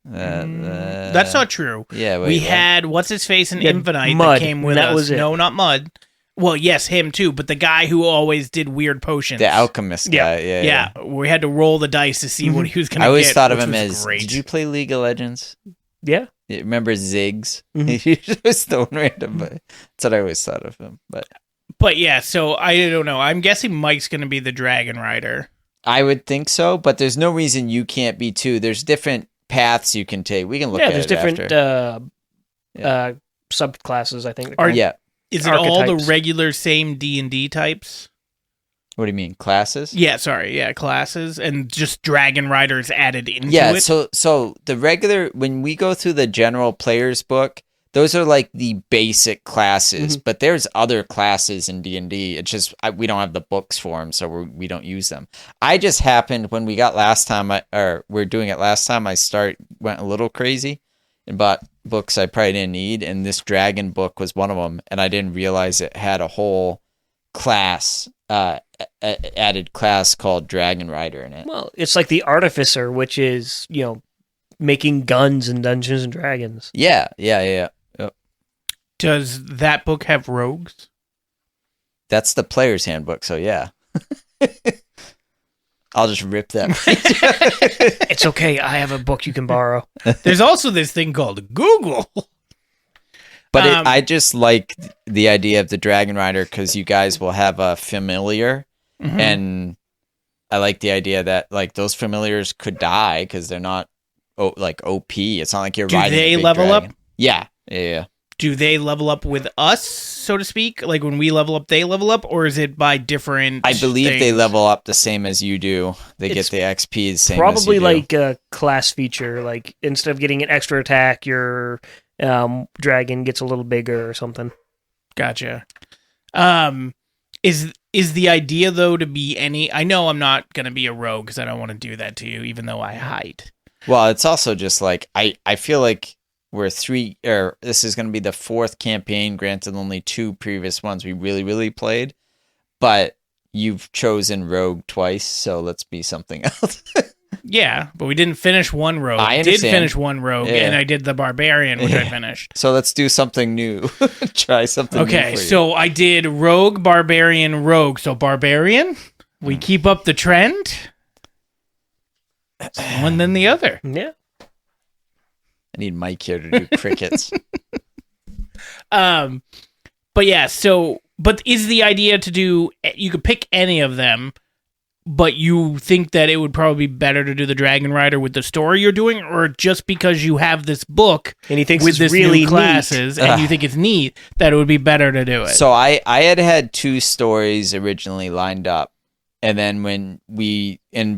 That's not true. Yeah, wait, we what? had what's his face in Yeah, Infinite Mud, that came with that us. was it. No, not Mud. Well, yes, him too, but the guy who always did weird potions. The alchemist guy. Yeah. Yeah, we had to roll the dice to see what he was going to I get. always thought of which him was as. great. Did you play League of Legends? Yeah. You remember Ziggs? Mhm. He was throwing random. But that's what I always thought of him. But But yeah, so I don't know. I'm guessing Mike's going to be the Dragon Rider. I would think so. But there's no reason you can't be too. There's different paths you can take. We can look at there's it different after. subclasses, I think. Yeah. Is it all the Archetypes. regular same D&D types? What do you mean classes? Yeah, sorry. Yeah, classes and just Dragon Riders added into Yeah. it. So the regular when we go through the general player's book, those are like the basic classes. But there's other classes in D&D. It's just we don't have the books for them, so we don't use them. I just happened when we got last time, we're doing it last time. I went a little crazy and bought books I probably didn't need, and this dragon book was one of them, and I didn't realize it had a whole class, added class called Dragon Rider in it. Well, it's like the Artificer, which is, making guns in Dungeons and Dragons. Yeah. Does that book have rogues? That's the player's handbook, so yeah. I'll just rip that. It's okay, I have a book you can borrow. There's also this thing called Google. But I just like the idea of the Dragon Rider because you guys will have a familiar, and I like the idea that like those familiars could die because they're not like OP. It's not like you're Do riding. they a big level dragon. up? Yeah. Do they level up with us, so to speak? Like when we level up, they level up, or is it by different? I believe they things? level up the same as you do. They It's get the XP the same. Probably as you do. like a class feature. Like instead of getting an extra attack, your dragon gets a little bigger or something. Gotcha. Is the idea though to be any? I know I'm not gonna be a rogue because I don't want to do that to you, even though I hide. Well, it's also just like I feel like this is going to be the 4th campaign. Granted, only 2 previous ones we really played, but you've chosen rogue twice, so let's be something else. Yeah, but we didn't finish one rogue. I did understand. finish one rogue, Yeah. and I did the barbarian, which I finished. So let's do something new. Try something. Okay, new for you. so I did rogue, barbarian, rogue. So barbarian, we keep up the trend. One then the other. Yeah. I need Mike here to do crickets. But yeah, but is the idea to do, you could pick any of them, but you think that it would probably be better to do the Dragon Rider with the story you're doing, or just because you have this book And he thinks with it's this really new classes and you think it's neat, that it would be better to do it? So I had 2 stories originally lined up, and then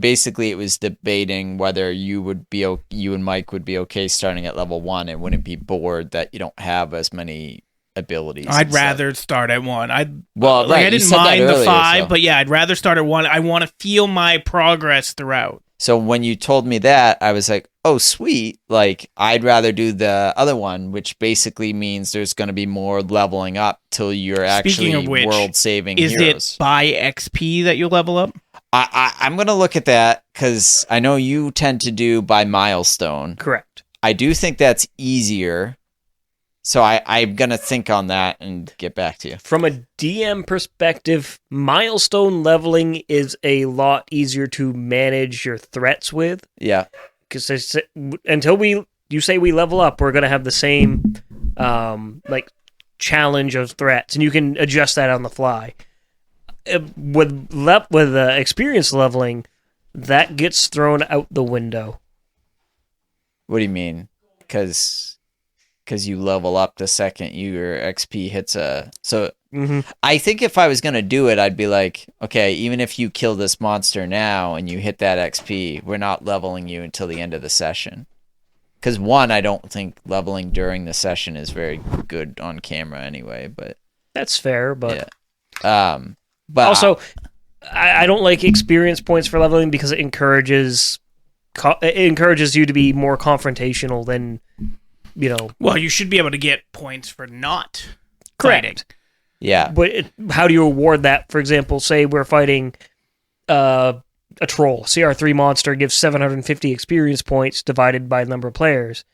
basically it was debating whether you and Mike would be okay starting at level 1 and wouldn't be bored that you don't have as many abilities. I'd and stuff. rather start at 1. Right. I you didn't said that mind the earlier, 5, so. but yeah, I'd rather start at 1. I want to feel my progress throughout. So when you told me that, I was like, oh, sweet. Like, I'd rather do the other one, which basically means there's going to be more leveling up till you're Speaking actually of which, world-saving Is heroes. it by XP that you level up? I'm going to look at that because I know you tend to do by milestone. Correct. I do think that's easier. So I'm going to think on that and get back to you. From a DM perspective, milestone leveling is a lot easier to manage your threats with. Yeah. Because until you say we level up, we're going to have the same like challenge of threats, and you can adjust that on the fly. With experience leveling, that gets thrown out the window. What do you mean? Because you level up the second your XP hits a... So I think if I was going to do it, I'd be like, okay, even if you kill this monster now and you hit that XP, we're not leveling you until the end of the session. Because one, I don't think leveling during the session is very good on camera anyway, but... That's fair, but... Yeah. But also, I don't like experience points for leveling because it encourages you to be more confrontational than, Well, you should be able to get points for not correct. fighting. Yeah. But how do you award that? For example, say we're fighting a troll. CR3 monster gives 750 experience points divided by the number of players.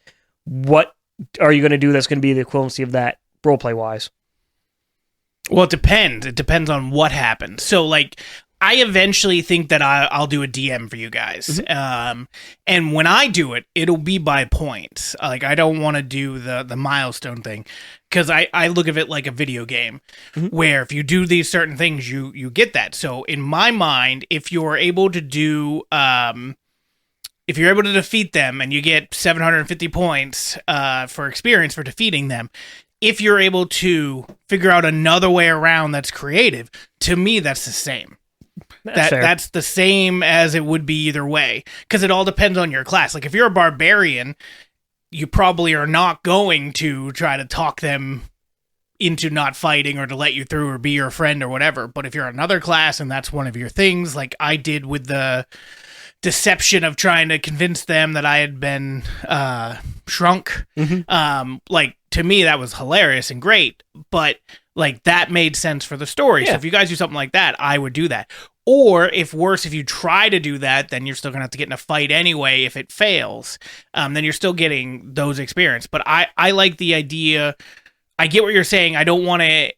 What are you going to do that's going to be the equivalency of that roleplay-wise? Well, it depends. It depends on what happens. So, like, I eventually think that I'll do a DM for you guys. And when I do it, it'll be by points. Like, I don't want to do the milestone thing because I look at it like a video game where if you do these certain things, you get that. So, in my mind, if you're able to do... if you're able to defeat them and you get 750 points for experience for defeating them, if you're able to figure out another way around that's creative, to me, that's the same. That's the same as it would be either way, because it all depends on your class. Like, if you're a barbarian, you probably are not going to try to talk them into not fighting or to let you through or be your friend or whatever. But if you're another class and that's one of your things, like I did with the deception of trying to convince them that I had been shrunk, like, to me, that was hilarious and great, but like that made sense for the story. Yeah. So if you guys do something like that, I would do that. Or if you try to do that, then you're still gonna have to get in a fight anyway. If it fails, then you're still getting those experience. But I like the idea. I get what you're saying. I don't want to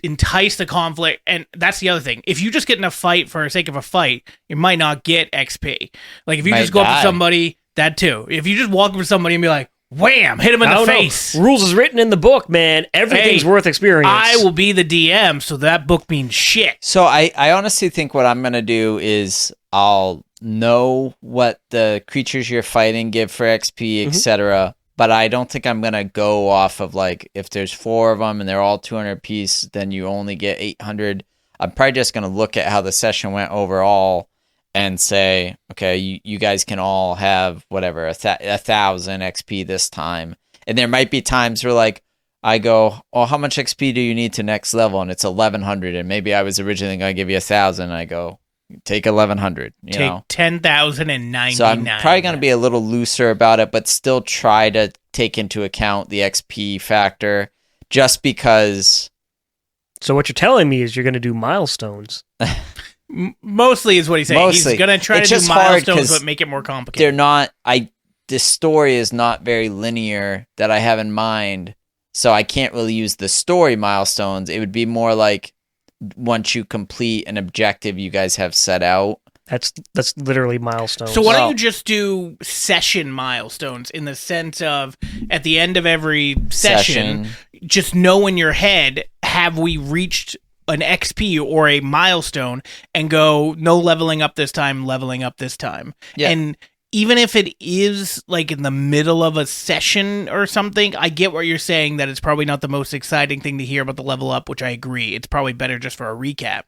entice the conflict, and that's the other thing. If you just get in a fight for the sake of a fight, you might not get XP. Like if you just go up to somebody, that too. If you just walk up to somebody and be like, wham, hit him in the face. Rules is written in the book, man. Everything's worth experience. I will be the DM, so that book means shit. So I honestly think what I'm going to do is I'll know what the creatures you're fighting give for XP, etc., but I don't think I'm going to go off of, like, if there's 4 of them and they're all 200 piece, then you only get 800. I'm probably just going to look at how the session went overall and say, okay, you guys can all have whatever, 1,000 XP this time. And there might be times where, like, I go, oh, how much XP do you need to next level? And it's 1,100. And maybe I was originally going to give you 1,000. I go, take 1,100. Take 10,099. So I'm probably going to be a little looser about it, but still try to take into account the XP factor just because. So what you're telling me is you're going to do milestones. Mostly is what he's saying. Mostly. He's going to try to do milestones, but make it more complicated. They're not. This story is not very linear that I have in mind, so I can't really use the story milestones. It would be more like once you complete an objective you guys have set out. That's literally milestones. So why don't you just do session milestones in the sense of at the end of every session, just know in your head, have we reached an XP or a milestone, and go, no leveling up this time, leveling up this time. Yeah. And even if it is like in the middle of a session or something, I get what you're saying, that it's probably not the most exciting thing to hear about the level up, which I agree. It's probably better just for a recap.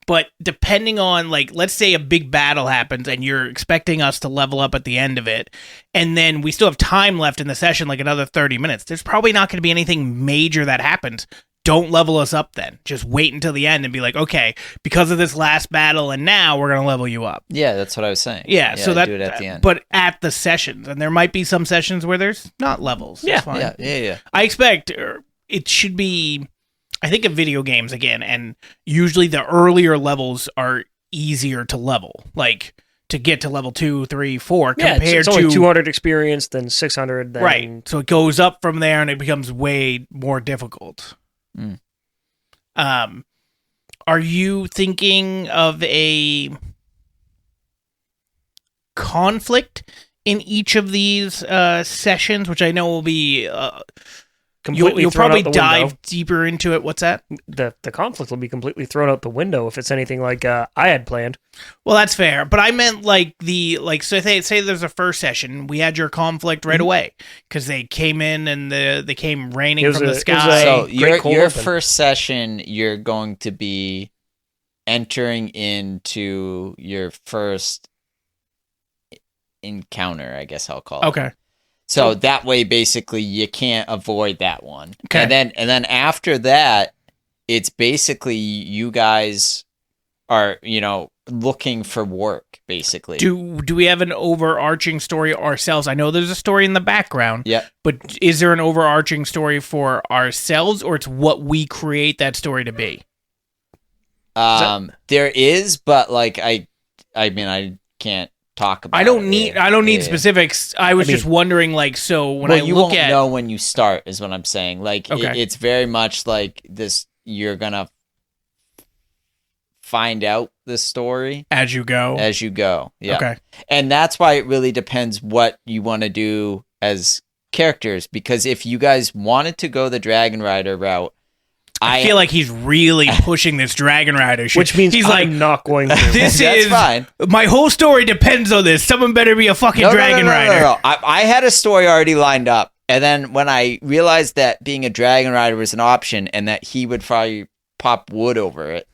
But depending on, like, let's say a big battle happens and you're expecting us to level up at the end of it, and then we still have time left in the session, like another 30 minutes. There's probably not going to be anything major that happens. Don't level us up then. Just wait until the end and be like, okay, because of this last battle and now we're going to level you up. Yeah, that's what I was saying. Yeah, so that, do it at the end. But at the sessions, and there might be some sessions where there's not levels. Yeah, that's fine. Yeah. I expect it should be, I think of video games again, and usually the earlier levels are easier to level. Like to get to level 2, 3, 4 Yeah, compared it's only to 200 experience, then 600, then right. So it goes up from there, and it becomes way more difficult. Mm. Are you thinking of a conflict in each of these sessions, which I know will be completely you'll thrown probably out the dive window. Deeper into it. What's that? The conflict will be completely thrown out the window if it's anything like I had planned. Well, that's fair, but I meant like so say there's a first session, we had your conflict right away because they came in and they came raining from the sky. So Great your open. first session, you're going to be entering into your first encounter, I guess I'll call it. Okay. So that way, basically, you can't avoid that one. Okay. And then after that, it's basically you guys are, looking for work, basically. Do we have an overarching story ourselves? I know there's a story in the background. Yeah. But is there an overarching story for ourselves, or it's what we create that story to be? There is, but like I mean, I can't talk about. I don't need specifics. I was I mean, just wondering, like, so when well, I you look won't at know when you start, is what I'm saying. Like, Okay. it's very much like this. You're gonna find out the story as you go. Yeah. Okay. And that's why it really depends what you want to do as characters. Because if you guys wanted to go the Dragon Rider route, I feel like he's really pushing this Dragon Rider shit. Which means he's I'm like, not going to. this That's is fine. My whole story depends on this. Someone better be a fucking Dragon Rider. No. I had a story already lined up. And then when I realized that being a Dragon Rider was an option and that he would probably pop wood over it,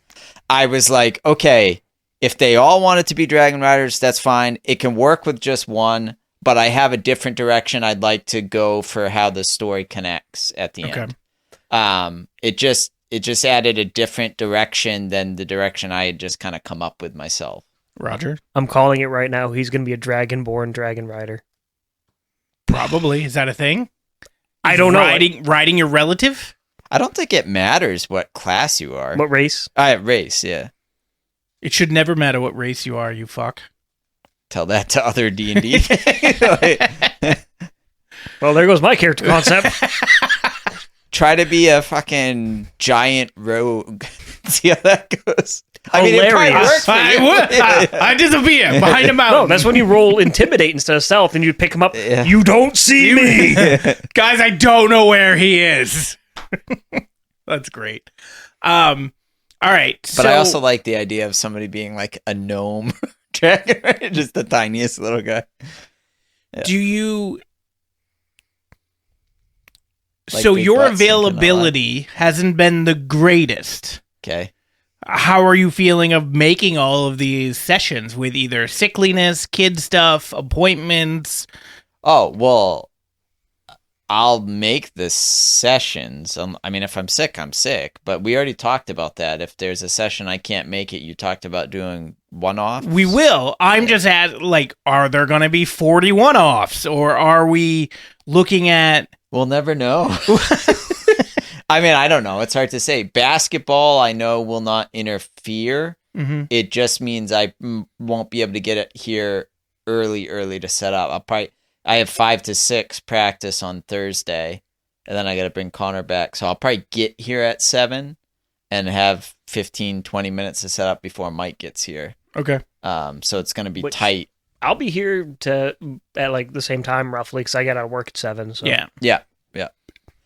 I was like, okay, if they all wanted to be Dragon Riders, that's fine. It can work with just one, but I have a different direction I'd like to go for how the story connects at the end. It just added a different direction than the direction I had just kind of come up with myself. Roger. I'm calling it right now. He's going to be a Dragonborn Dragon Rider. Probably. Is that a thing? I don't know. Riding your relative? I don't think it matters what class you are. What race? Race, yeah. It should never matter what race you are, you fuck. Tell that to other D&D. Well, there goes my character concept. Try to be a fucking giant rogue. See how that goes. I mean, it probably Hilarious. works for you. I disappear behind a mountain. No, that's when you roll Intimidate instead of Stealth, and you pick him up. Yeah. You don't see me. Guys, I don't know where he is. That's great. All right. But I also like the idea of somebody being like a gnome dragon, right? Just the tiniest little guy. Yeah. Do you... Like so big your butts and availability hasn't been the greatest. Okay. How are you feeling of making all of these sessions with either sickliness, kid stuff, appointments? Oh, well, I'll make the sessions. I mean, if I'm sick, I'm sick. But we already talked about that. If there's a session I can't make it, you talked about doing one-offs. We will. I'm just at, like, are there going to be 40 one-offs? Or are we looking at... We'll never know. I mean, I don't know. It's hard to say. Basketball, I know, will not interfere. Mm-hmm. It just means I won't be able to get it here early to set up. I have 5 to 6 practice on Thursday, and then I got to bring Connor back. So I'll probably get here at 7 and have 15, 20 minutes to set up before Mike gets here. Okay. So it's going to be tight. I'll be here at like the same time roughly because I got out of work at 7. So Yeah.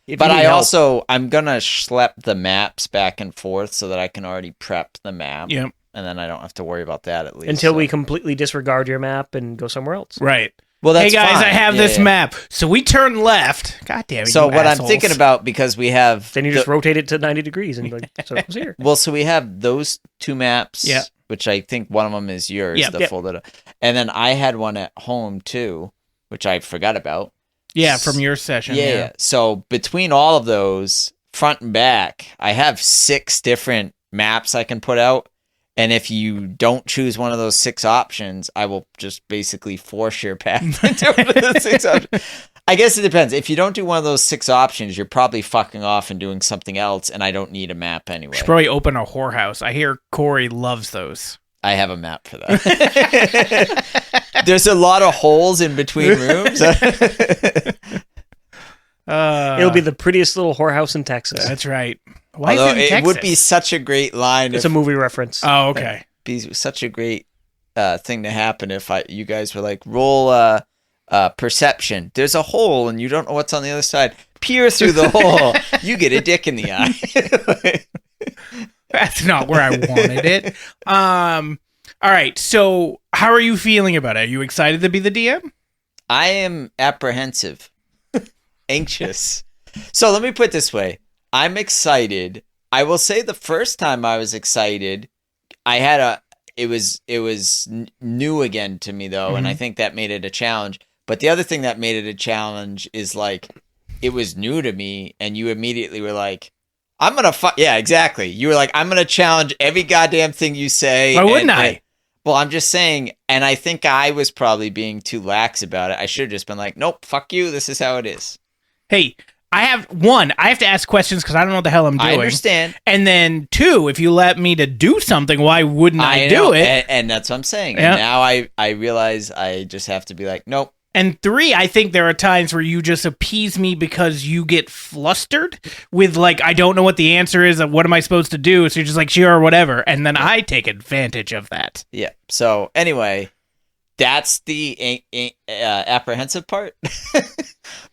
If But you need help- I'm going to schlep the maps back and forth so that I can already prep the map. Yep. And then I don't have to worry about that at least. until we completely disregard your map and go somewhere else. Right. Well, Hey that's guys, fine. I have Yeah, this yeah. map. So we turn left. God damn it. So you what assholes. I'm thinking about, because we have... Then you just rotate it to 90 degrees and like, so it was here. Well, so we have those 2 maps, Yeah. which I think one of them is yours, Yep. the folded up. And then I had one at home too, which I forgot about. Yeah, from your session. Yeah. So between all of those, front and back, I have 6 different maps I can put out. And if you don't choose one of those 6 options, I will just basically force your path into one of the 6 options. I guess it depends. If you don't do one of those 6 options, you're probably fucking off and doing something else, and I don't need a map anyway. Should probably open a whorehouse. I hear Corey loves those. I have a map for that. There's a lot of holes in between rooms. It'll be the prettiest little whorehouse in Texas. That's right. Why Although is it in Texas? would be such a great line. It's a movie reference. Oh, okay. It'd be such a great thing to happen if you guys were like, roll perception. There's a hole and you don't know what's on the other side. Peer through the hole. You get a dick in the eye. That's not where I wanted it. All right. So how are you feeling about it? Are you excited to be the DM? I am apprehensive. Anxious. So let me put it this way. I'm excited. I will say the first time I was excited, it was new again to me though, and I think that made it a challenge. But the other thing that made it a challenge is like it was new to me, and you immediately were like, "I'm gonna yeah, exactly." You were like, "I'm gonna challenge every goddamn thing you say." Why wouldn't I? Well, I'm just saying, and I think I was probably being too lax about it. I should have just been like, "Nope, fuck you. This is how it is." Hey, I have to ask questions because I don't know what the hell I'm doing. I understand. And then 2, if you let me to do something, why wouldn't I do know. it? And that's what I'm saying. Yep. And now I realize I just have to be like, nope. And 3, I think there are times where you just appease me because you get flustered with like, I don't know what the answer is. What am I supposed to do? So you're just like, sure, whatever. And then I take advantage of that. Yeah. So anyway, that's the apprehensive part.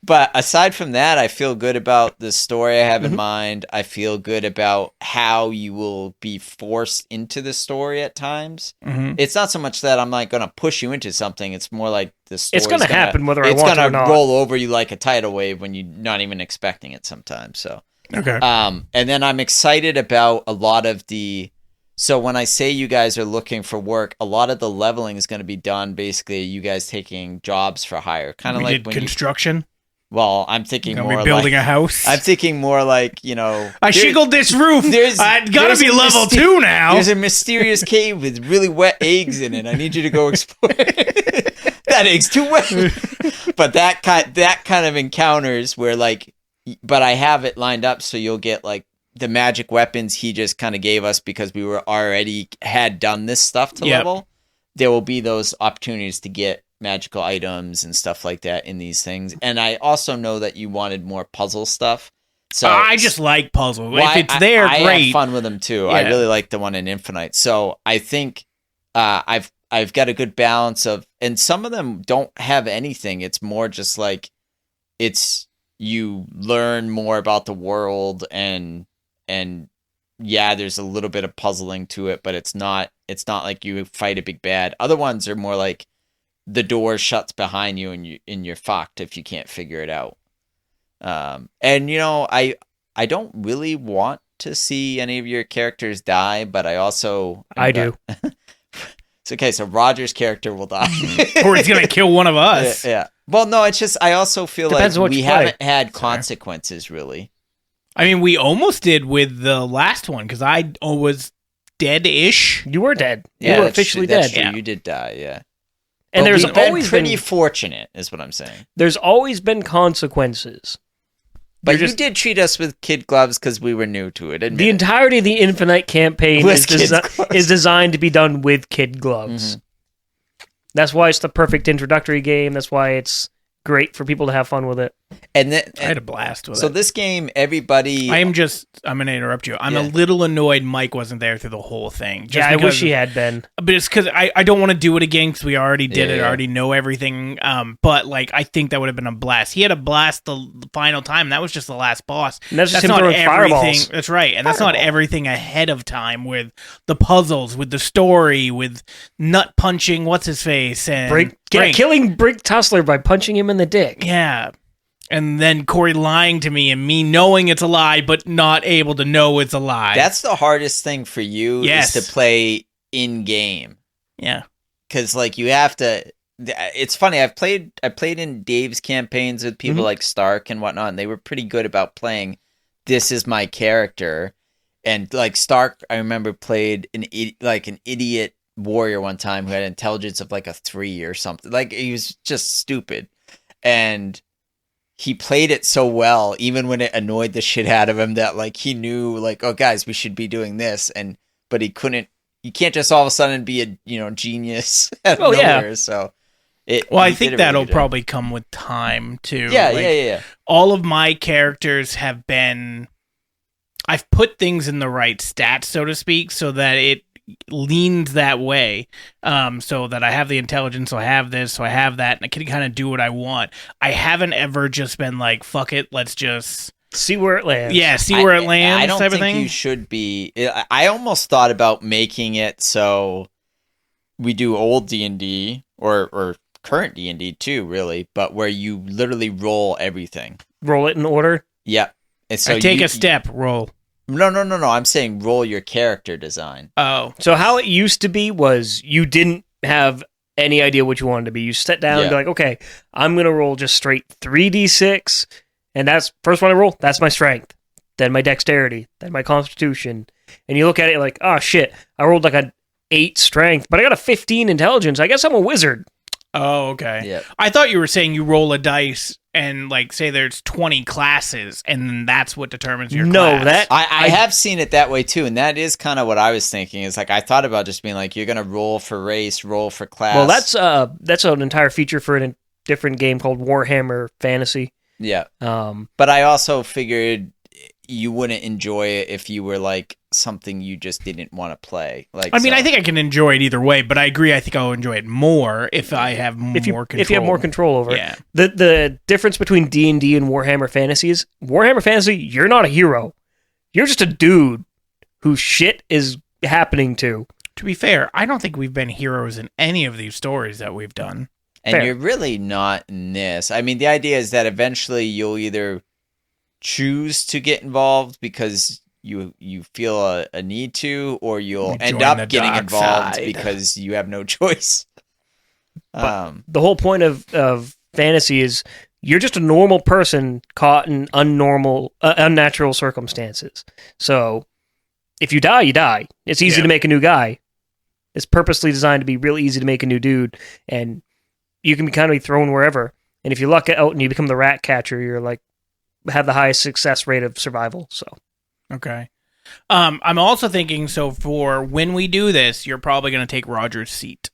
But aside from that, I feel good about the story I have in mind. I feel good about how you will be forced into the story at times. It's not so much that I'm like going to push you into something. It's more like the story. It's going to happen whether I want to or not. It's going to roll over you like a tidal wave when you're not even expecting it sometimes. So okay. And then I'm excited about a lot of the. So when I say you guys are looking for work, a lot of the leveling is going to be done basically you guys taking jobs for hire. Kind of like when construction. Well, I'm thinking more like building a house. I'm thinking more like, I shingled this roof. I gotta be level 2 now. There's a mysterious cave with really wet eggs in it. I need you to go explore. That egg's too wet. But that kind of encounters where like, but I have it lined up so you'll get like the magic weapons he just kind of gave us because we were had done this stuff to level. There will be those opportunities to get magical items and stuff like that in these things. And I also know that you wanted more puzzle stuff. So I just like puzzle. If it's there, I great. have fun with them too. Yeah. I really like the one in Infinite. So I think I've got a good balance of, and some of them don't have anything. It's more just like you learn more about the world and yeah, there's a little bit of puzzling to it, but it's not like you fight a big bad. Other ones are more like the door shuts behind you and you're fucked if you can't figure it out. And I don't really want to see any of your characters die, but I also do. It's okay. So Roger's character will die, or he's gonna kill one of us. Yeah. Well, no, it's just I also feel Depends like what we you play. haven't had consequences really. I mean, we almost did with the last one because I was dead-ish. You were dead. Yeah, You were that's officially true. That's dead. true. You did die. Yeah. And But there's we've been always pretty been fortunate, is what I'm saying. there's always been consequences. But You're you just- did treat us with kid gloves because we were new to it. Admit The it. entirety of the Infinite campaign With is, kids' gloves. is designed to be done with kid gloves. That's why it's the perfect introductory game. That's why it's great for people to have fun with it. And then, I had a blast with so it. this game, everybody. I'm going to interrupt you. I'm a little annoyed Mike wasn't there through the whole thing. Just I wish because- he had been. But it's because I don't want to do it again because we already did it. Yeah. I already know everything. But like, I think that would have been a blast. He had a blast the final time. That was just the last boss. And that's just him not throwing everything. fireballs. That's right. And that's not everything ahead of time with the puzzles, with the story, with nut punching what's his face and Killing Brink Tussler by punching him in the dick. Yeah. And then Corey lying to me and me knowing it's a lie, but not able to know it's a lie. That's the hardest thing for you Yes. is to play in game. Yeah. Because like you have to. It's funny. I played in Dave's campaigns with people like Stark and whatnot, and they were pretty good about playing. This is my character, and like Stark, I remember played an idiot warrior one time who had intelligence of like a 3 or something. Like he was just stupid, and he played it so well, even when it annoyed the shit out of him, that like he knew like, oh guys, we should be doing this, but he couldn't. You can't just all of a sudden be a genius out of nowhere. So I think that'll probably come with time too. Yeah, yeah. All of my characters have been. I've put things in the right stats, so to speak, so that it leans that way, so that I have the intelligence, so I have this, so I have that, and I can kind of do what I want. I haven't ever just been like, fuck it, let's just see where it lands. Yeah, see where it lands. I don't type think of thing. you should be. I almost thought about making it so we do old D&D or current D&D too, really, but where you literally roll everything. Roll it in order? Yep. And so I take a step, roll. No. I'm saying roll your character design. Oh. So how it used to be was you didn't have any idea what you wanted to be. You sit down and be like, okay, I'm going to roll just straight 3d6, and that's first one I roll, that's my strength, then my dexterity, then my constitution. And you look at it like, oh shit, I rolled like an 8 strength, but I got a 15 intelligence. I guess I'm a wizard. Oh, okay. Yeah. I thought you were saying you roll a dice and like say there's 20 classes and then that's what determines your class. That I have seen it that way too, and that is kind of what I was thinking. Is like I thought about just being like, you're gonna roll for race, roll for class. Well, that's an entire feature for a different game called Warhammer Fantasy. Yeah. But I also figured you wouldn't enjoy it if you were like something you just didn't want to play. Like, I mean, I think I can enjoy it either way, but I agree. I think I'll enjoy it more if I have more control. If you have more control over it. The difference between D&D and Warhammer Fantasy is Warhammer Fantasy, you're not a hero. You're just a dude whose shit is happening to. To be fair, I don't think we've been heroes in any of these stories that we've done. And Fair. You're really not in this. I mean, the idea is that eventually you'll either choose to get involved because you feel a need to, or you'll end up getting involved because you have no choice. But the whole point of fantasy is you're just a normal person caught in unnatural circumstances. So if you die, you die. It's easy to make a new guy. It's purposely designed to be really easy to make a new dude, and you can kind of be thrown wherever. And if you luck out and you become the rat catcher, you're like have the highest success rate of survival. So. Okay. I'm also thinking, so for when we do this, you're probably going to take Roger's seat.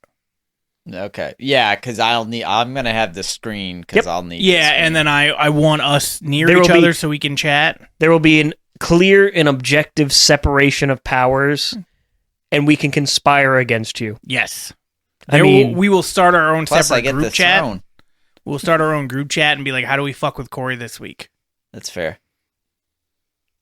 Okay. Yeah, because I'm going to have the screen because I'll need Yeah, and then I want us near each other so we can chat. There will be a clear and objective separation of powers, and we can conspire against you. Yes. We will start our own separate group group chat. Throne. We'll start our own group chat and be like, how do we fuck with Corey this week? That's fair.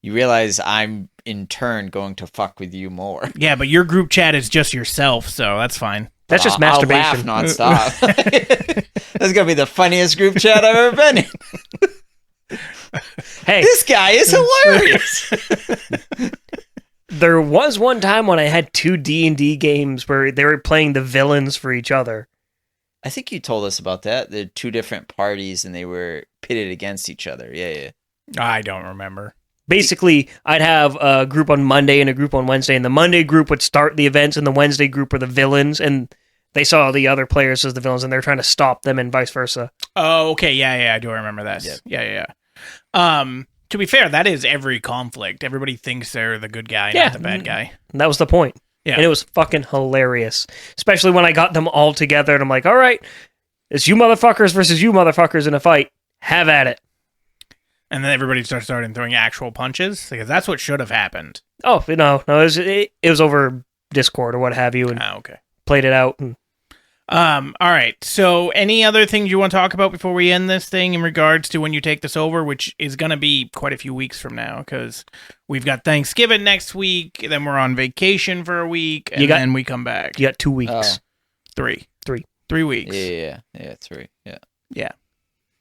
You realize I'm, in turn, going to fuck with you more. Yeah, but your group chat is just yourself, so that's fine. That's just masturbation. I'll laugh nonstop. That's going to be the funniest group chat I've ever been in. Hey. This guy is hilarious. There was one time when I had 2 D&D games where they were playing the villains for each other. I think you told us about that. They're 2 different parties and they were pitted against each other. Yeah. I don't remember. Basically, I'd have a group on Monday and a group on Wednesday, and the Monday group would start the events, and the Wednesday group were the villains, and they saw the other players as the villains, and they're trying to stop them, and vice versa. Oh, okay, yeah, I do remember that. Yeah. To be fair, that is every conflict. Everybody thinks they're the good guy, not the bad guy. And that was the point. Yeah. And it was fucking hilarious, especially when I got them all together, and I'm like, all right, it's you motherfuckers versus you motherfuckers in a fight. Have at it. And then everybody started throwing actual punches, because that's what should have happened. Oh, no, it was over Discord or what have you, and okay. Played it out. And... all right, so any other things you want to talk about before we end this thing in regards to when you take this over, which is going to be quite a few weeks from now, because we've got Thanksgiving next week, then we're on vacation for a week, and then we come back. You got 2 weeks. 3 weeks. Yeah, 3, Yeah.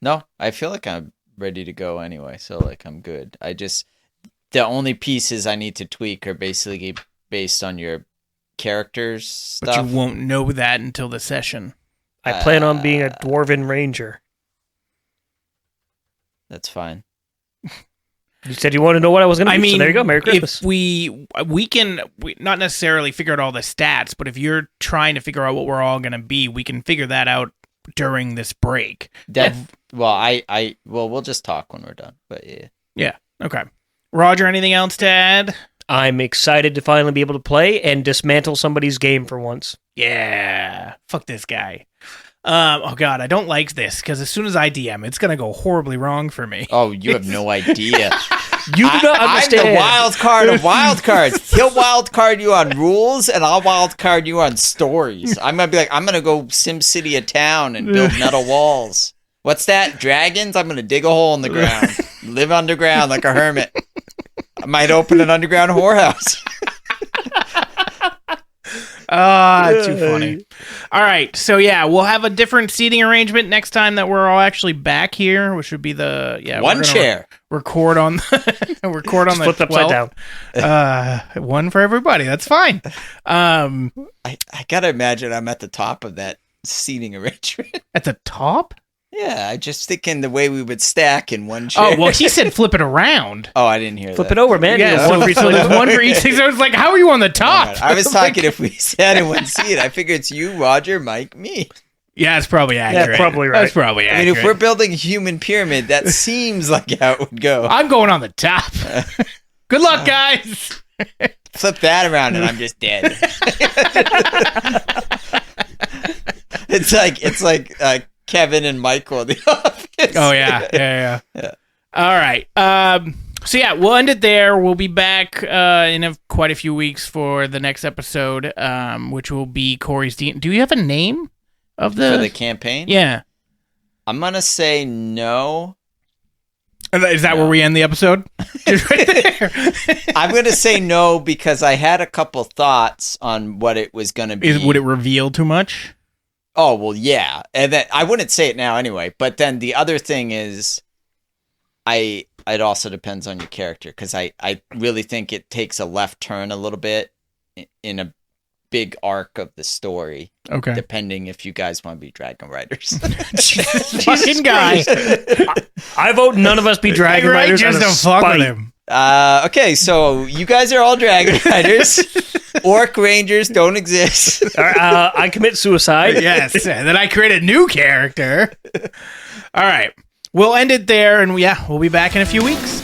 No, I feel like I'm ready to go anyway, so like I'm good. The only pieces I need to tweak are basically based on your characters stuff. But you won't know that until the session. I plan on being a Dwarven Ranger. That's fine. You said you wanted to know what I was going to do, so there you go. Merry Christmas. If we can not necessarily figure out all the stats, but if you're trying to figure out what we're all going to be, we can figure that out during this break. We'll just talk when we're done. But yeah. Yeah. Okay. Roger, anything else to add? I'm excited to finally be able to play and dismantle somebody's game for once. Yeah. Fuck this guy. Oh God, I don't like this because as soon as I DM, it's gonna go horribly wrong for me. Oh, you have no idea. You do not understand. I'm the wild card of wild cards. He'll wild card you on rules, and I'll wild card you on stories. I'm gonna be like, I'm gonna go SimCity a town and build metal walls. What's that? Dragons? I'm gonna dig a hole in the ground, live underground like a hermit. I might open an underground whorehouse. Too funny. All right, so yeah, we'll have a different seating arrangement next time that we're all actually back here, which would be one chair. Record on the Flipped upside down. One for everybody. That's fine. I gotta imagine I'm at the top of that seating arrangement. At the top? Yeah, I just thinking the way we would stack in one chair. Oh, well, he said flip it around. Oh, I didn't hear that. Flip it over, man. Yeah, so there's one for each thing. So I was like, how are you on the top? I was talking if we sat in one seat. I figure it's you, Roger, Mike, me. Yeah, it's probably accurate. Yeah, probably right. That's probably accurate. I mean, if we're building a human pyramid, that seems like how it would go. I'm going on the top. Good luck, guys. Flip that around and I'm just dead. It's like Kevin and Michael in the office. Oh, yeah. All right. So, yeah, we'll end it there. We'll be back in quite a few weeks for the next episode, which will be Corey's... Do you have a name of for the campaign? Yeah. I'm going to say no. Is that where we end the episode? Just right there. I'm going to say no because I had a couple thoughts on what it was going to be. Would it reveal too much? Oh, well, yeah. And then I wouldn't say it now anyway. But then the other thing is it also depends on your character because I really think it takes a left turn a little bit in a big arc of the story. Okay. Depending if you guys want to be dragon riders. Fucking guy. I vote none of us be dragon riders. Just don't fuck with him. Okay, so you guys are all dragon riders. Orc rangers don't exist. I commit suicide. Yes, and then I create a new character. All right, we'll end it there, and we'll be back in a few weeks.